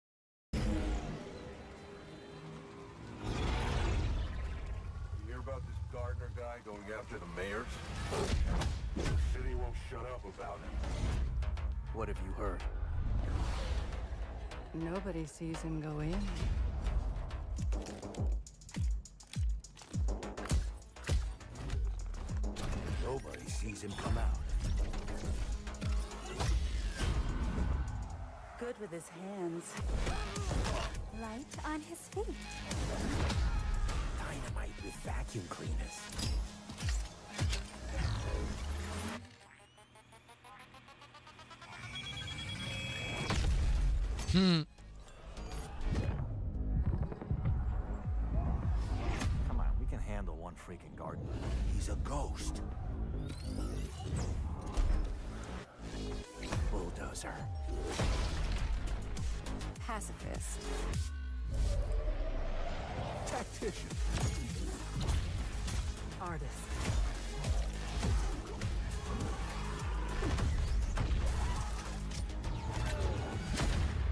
About this Gardner guy going after the mayors? The city won't shut up about it. What have you heard? Nobody sees him go in. him come out. Good with his hands. Light on his feet. Dynamite with vacuum cleaners. Come on, we can handle one freaking gardener. He's a ghost. Bulldozer. Pacifist. Tactician. Artist.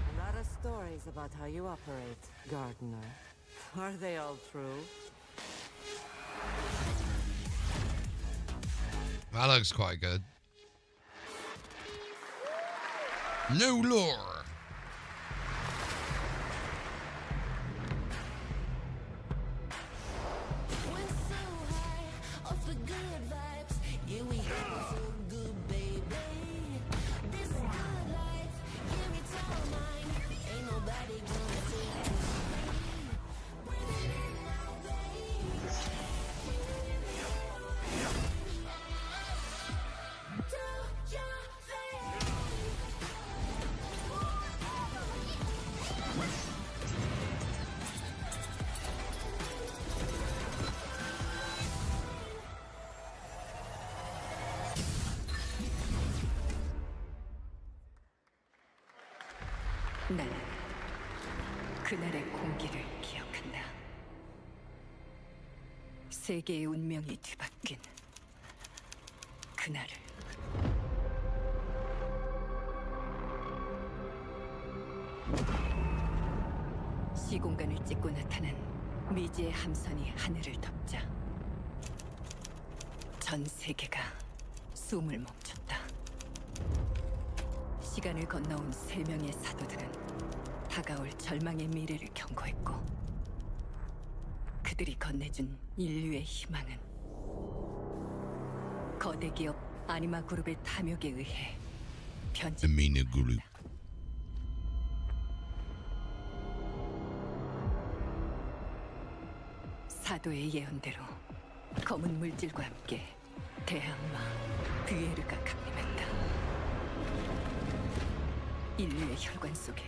A lot of stories about how you operate, gardener. Are they all true? That looks quite good. No lore. 난 그날의 공기를 기억한다. 세계의 운명이 뒤바뀐 그날을. 시공간을 찍고 나타난 미지의 함선이 하늘을 덮자 전 세계가 숨을 멈췄다. 시간을 건너온 3명의 사도들은 다가올 절망의 미래를 경고했고 그들이 건네준 인류의 희망은 거대 기업 아니마 그룹의 탐욕에 의해 변질. Amina Group. 사도의 예언대로 검은 물질과 함께 대항마 뷰에르가 강림했다. 인류의 혈관 속에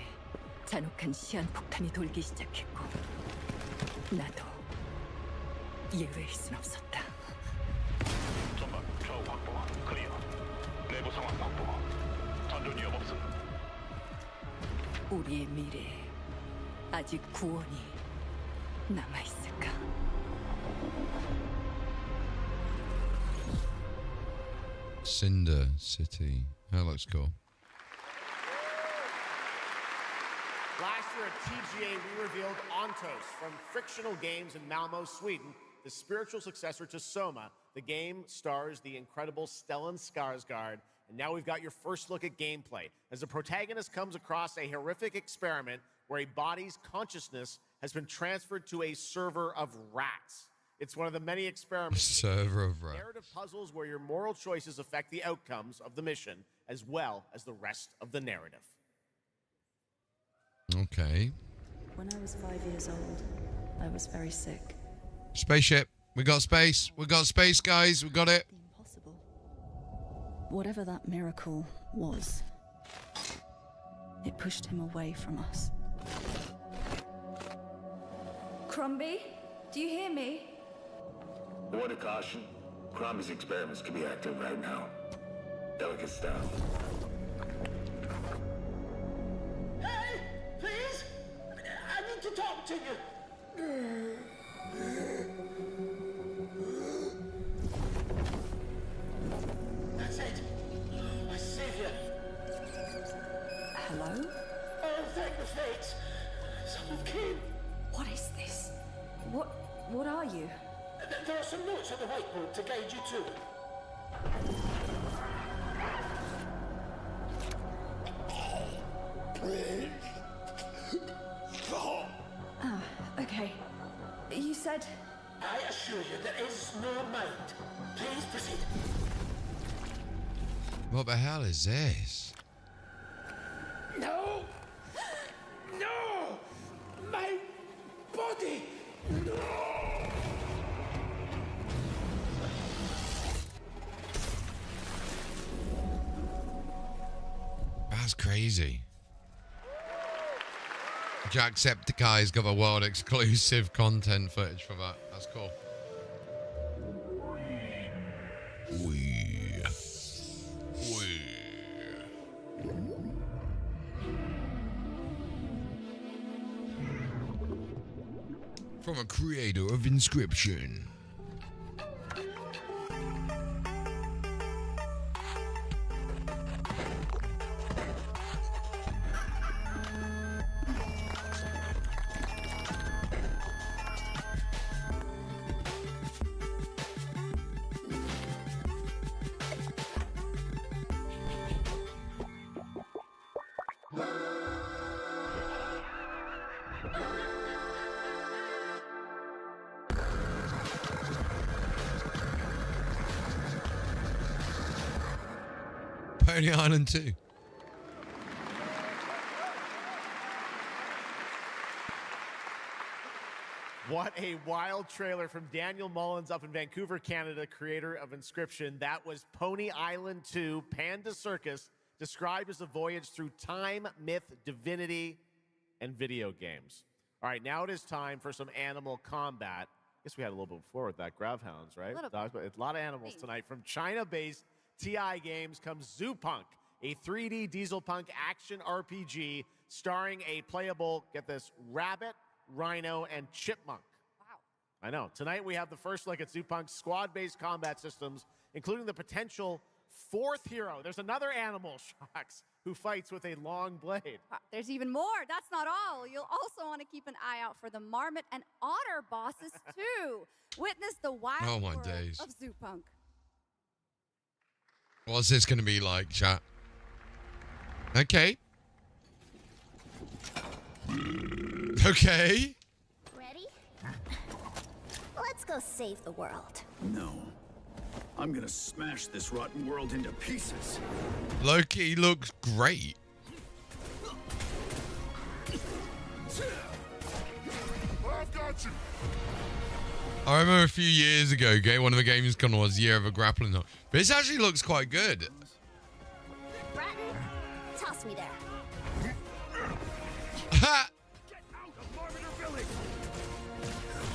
잔혹한 시한폭탄이 돌기 시작했고 나도 예외일 순 없었다. 전방 좌우 확보 클리어. 내부 상황 확보. 전전 위협 없음. 우리의 미래에 아직 구원이 남아있을까? Cinder City. That looks cool. Last year at TGA, we revealed Ontos from Frictional Games in Malmo, Sweden, the spiritual successor to Soma. The game stars the incredible Stellan Skarsgård, and now we've got your first look at gameplay as the protagonist comes across a horrific experiment where a body's consciousness has been transferred to a server of rats. It's one of the many experiments. Server of rats. Narrative puzzles where your moral choices affect the outcomes of the mission as well as the rest of the narrative. Okay. When I was 5 years old, I was very sick. Spaceship. We got space. We got space, guys. We got it. Impossible. Whatever that miracle was, it pushed him away from us. Crumby, do you hear me? Word of caution. Crombie's experiments could be active right now. Delicate style. Hey! Please! I need to talk to you! That's it! My savior! Hello? Oh, thank the fates! Someone came! What is this? What are you? There are some notes on the whiteboard to guide you to it. Ah, okay. You said... I assure you there is no mind. Please proceed. What the hell is this? No! No! My body! No! That's crazy. Jacksepticeye's got the world exclusive content footage for that. That's cool. From a creator of Inscription. Pony Island 2. What a wild trailer from Daniel Mullins up in Vancouver, Canada, creator of Inscription. That was Pony Island 2, Panda Circus, described as a voyage through time, myth, divinity, and video games. All right, now it is time for some animal combat. I guess we had a little bit before with that Gravhounds, right? It's a lot of animals tonight. From China-based TI Games comes Zoopunk, a 3D diesel punk action RPG starring a playable, get this, rabbit, rhino, and chipmunk. Wow. I know. Tonight we have the first look at Zoopunk's squad-based combat systems, including the potential fourth hero. There's another animal, Shocks, who fights with a long blade. There's even more. That's not all. You'll also want to keep an eye out for the marmot and otter bosses too. Witness the wild world days. of Zoopunk. What's this going to be like, chat? Okay. Okay. Ready? Let's go save the world. No. I'm gonna smash this rotten world into pieces. Loki looks great. I've got you. I remember a few years ago, one of the Gamescom was Year of a Grappling Hook. But this actually looks quite good. Bratton, toss me there. Ha!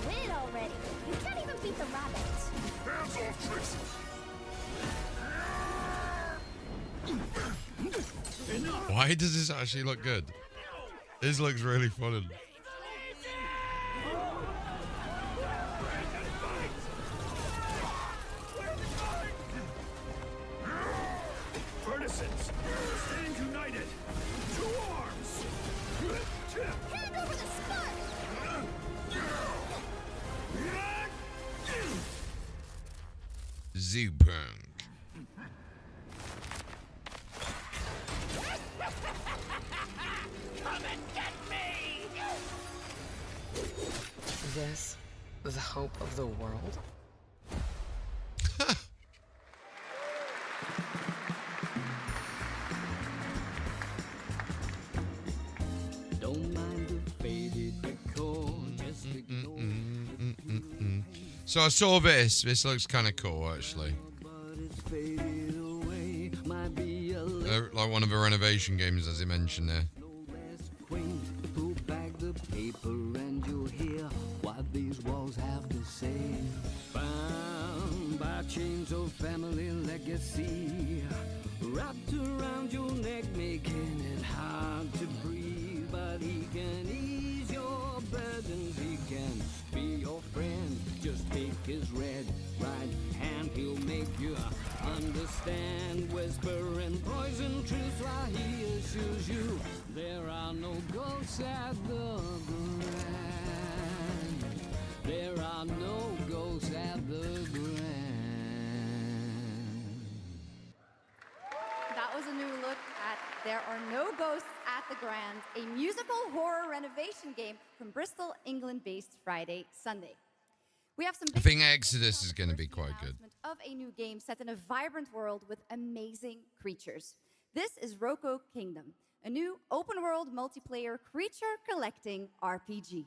Quit already. You can't even beat the rabbits. Hands off, Trixie. Why does this actually look good? This looks really fun. Partisans, stand united. Two arms. Hand over the spark. Zoopunk. Come and get me! This, the hope of the world? Don't mind the faded decor, just ignore So I saw this. This looks kind of cool, actually. Like one of the renovation games, as he mentioned there. Pull back the paper and you'll hear what these walls have to say. Bound by chains of family legacy, wrapped around your neck, making it hard to breathe. But he can ease your burdens, he can be your friend. Just take his red right hand, he'll make you understand. Whisper and poison truth while he assures you there are no ghosts at the grand. There are no ghosts at the grand. That was a new look at There Are No Ghosts at the Grand, a musical horror renovation game from Bristol, England-based Friday Sunday. We have some I big think Exodus is going to be quite good. of a new game set in a vibrant world with amazing creatures. This is Roko Kingdom, a new open-world multiplayer creature collecting RPG.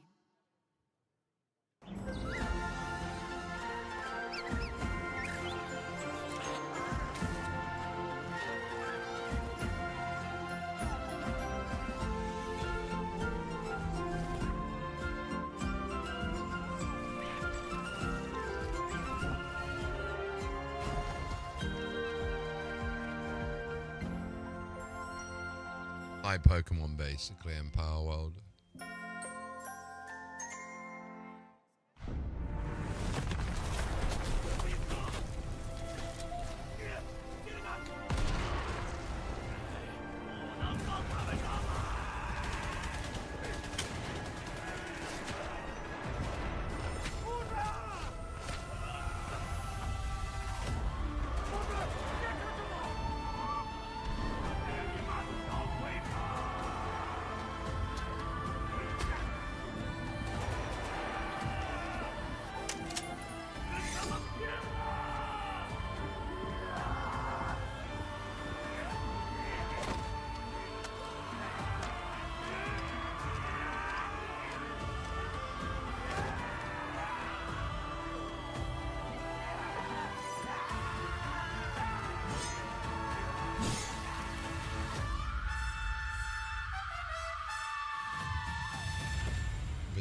Like Pokemon, basically, in Power World.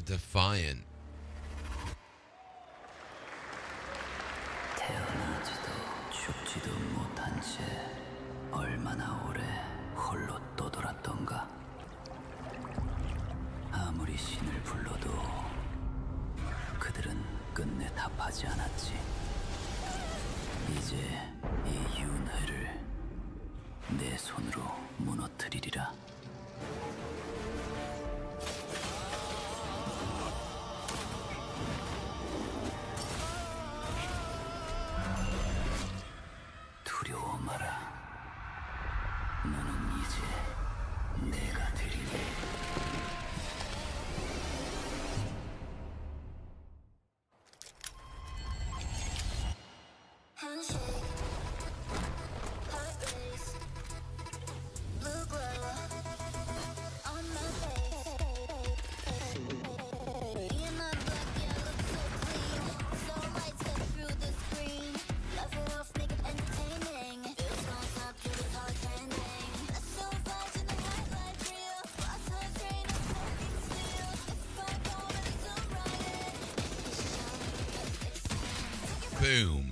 Defiant. 태어나지도 죽지도 못한 채 얼마나 오래 홀로 떠돌았던가. 아무리 신을 불러도 그들은 끝내 답하지 않았지. 이제 이 윤회를 내 손으로 무너뜨리리라. 두려워 마라. 너는 이제 내가 되리니. Boom.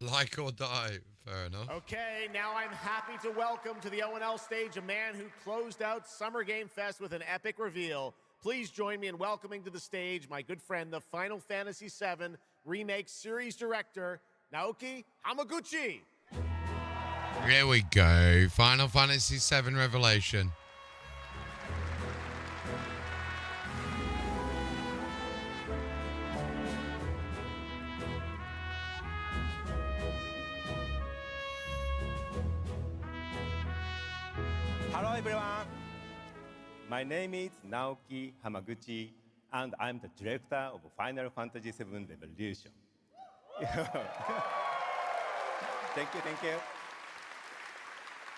Like or die, fair enough. Okay, now I'm happy to welcome to the O&L stage a man who closed out Summer Game Fest with an epic reveal. Please join me in welcoming to the stage my good friend, the Final Fantasy VII Remake Series Director, Naoki Hamaguchi. Here we go. Final Fantasy VII Revelation. Hello everyone. My name is Naoki Hamaguchi, and I'm the director of Final Fantasy VII Revolution. Thank you.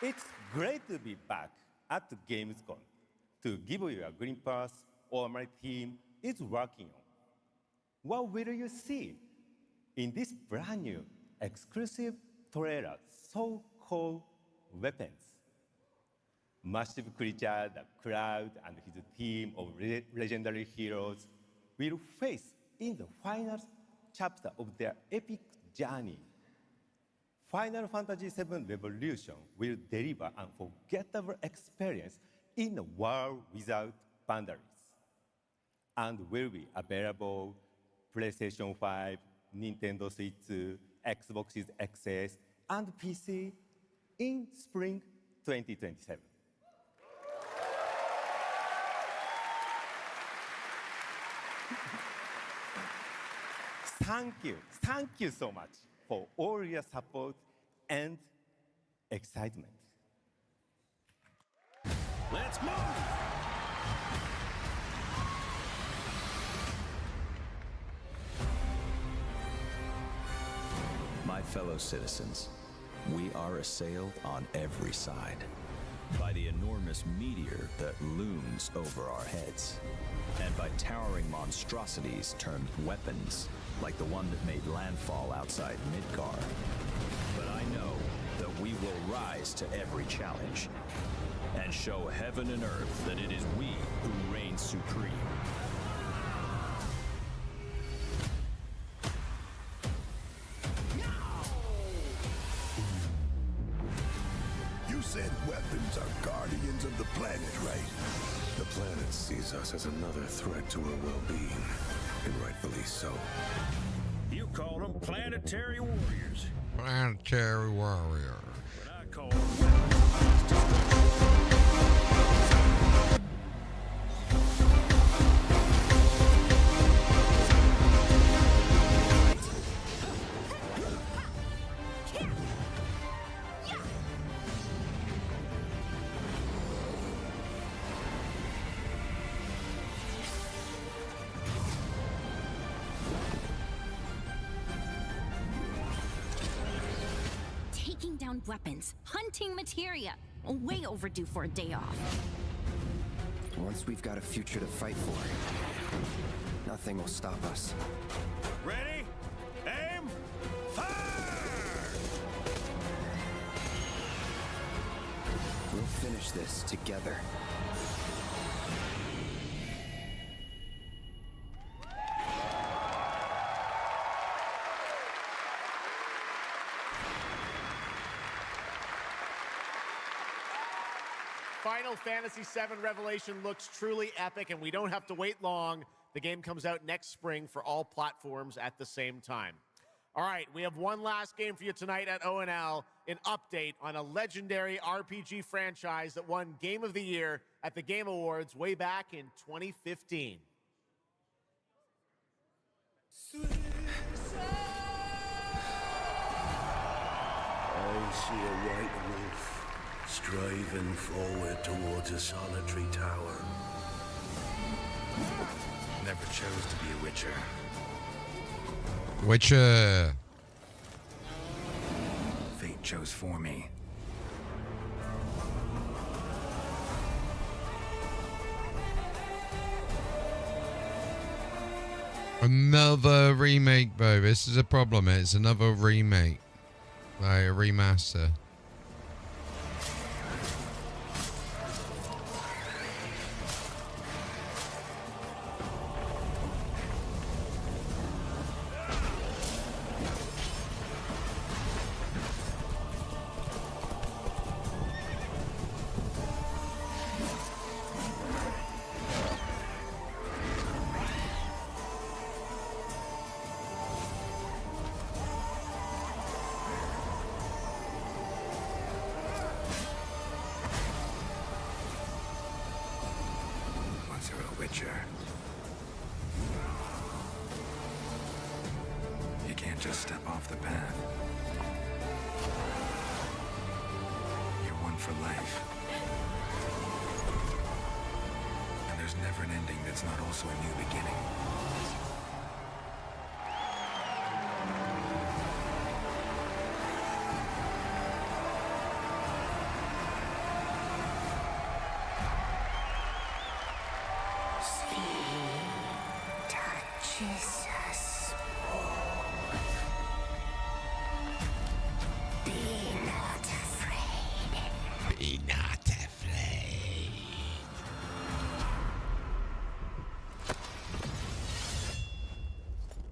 It's great to be back at the Gamescom to give you a glimpse of what my team is working on. What will you see in this brand new exclusive trailer so-called weapons. Massive creature, the Cloud, and his team of legendary heroes will face in the final chapter of their epic journey. Final Fantasy VII Revolution will deliver an unforgettable experience in a world without boundaries, and will be available PlayStation 5, Nintendo Switch 2, Xbox XS, and PC in spring 2027. Thank you so much for all your support and excitement. Let's move! My fellow citizens, we are assailed on every side by the enormous meteor that looms over our heads, and by towering monstrosities termed weapons, like the one that made landfall outside Midgar. But I know that we will rise to every challenge and show heaven and earth that it is we who reign supreme. You said weapons are guardians of the planet, right? The planet sees us as another threat to her well-being, and rightfully so. You call them planetary warriors. Planetary warrior. But I call taking down weapons, hunting materia. Way overdue for a day off. Once we've got a future to fight for, nothing will stop us. Ready? Aim! Fire! We'll finish this together. Final Fantasy VII Revelation looks truly epic, and we don't have to wait long. The game comes out next spring for all platforms at the same time. All right, we have one last game for you tonight at ONL, an update on a legendary RPG franchise that won Game of the Year at the Game Awards way back in 2015. I see a white wolf striding forward towards a solitary tower. Never chose to be a Witcher. Witcher. Fate chose for me. Another remake, bro. This is a problem. It's another remake. Like a remaster. You can't just step off the path. You're one for life. And there's never an ending that's not also a new beginning.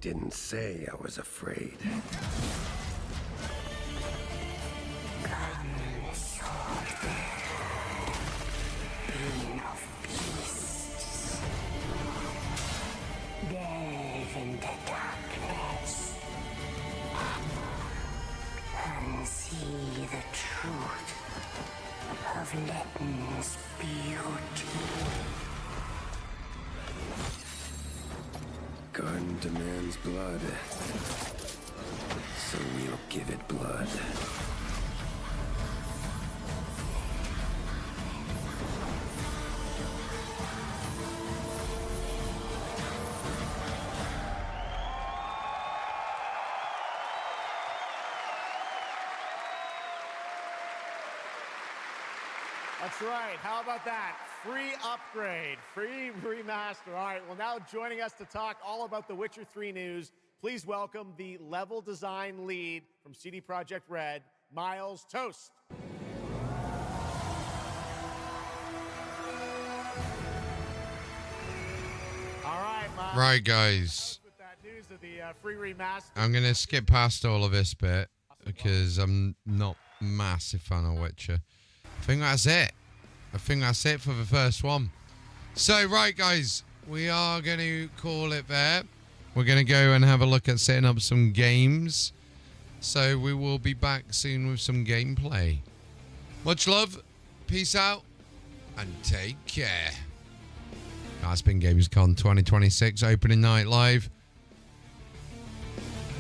didn't say I was afraid. Pain of beasts. Delve into darkness and see the truth of Letton's beauty. Garden demands blood, so we'll give it blood. That's right. How about that? Free upgrade, free remaster. All right, well, now joining us to talk all about the Witcher 3 news, please welcome the level design lead from CD Projekt Red, Miles Toast. All right, Miles. Right, guys. With that news of the free remaster. I'm going to skip past all of this bit because I'm not a massive fan of Witcher. I think that's it. I think that's it for the first one. So, right, guys, we are going to call it there. We're going to go and have a look at setting up some games. So, we will be back soon with some gameplay. Much love. Peace out. And take care. That's been Gamescom 2026 opening night live.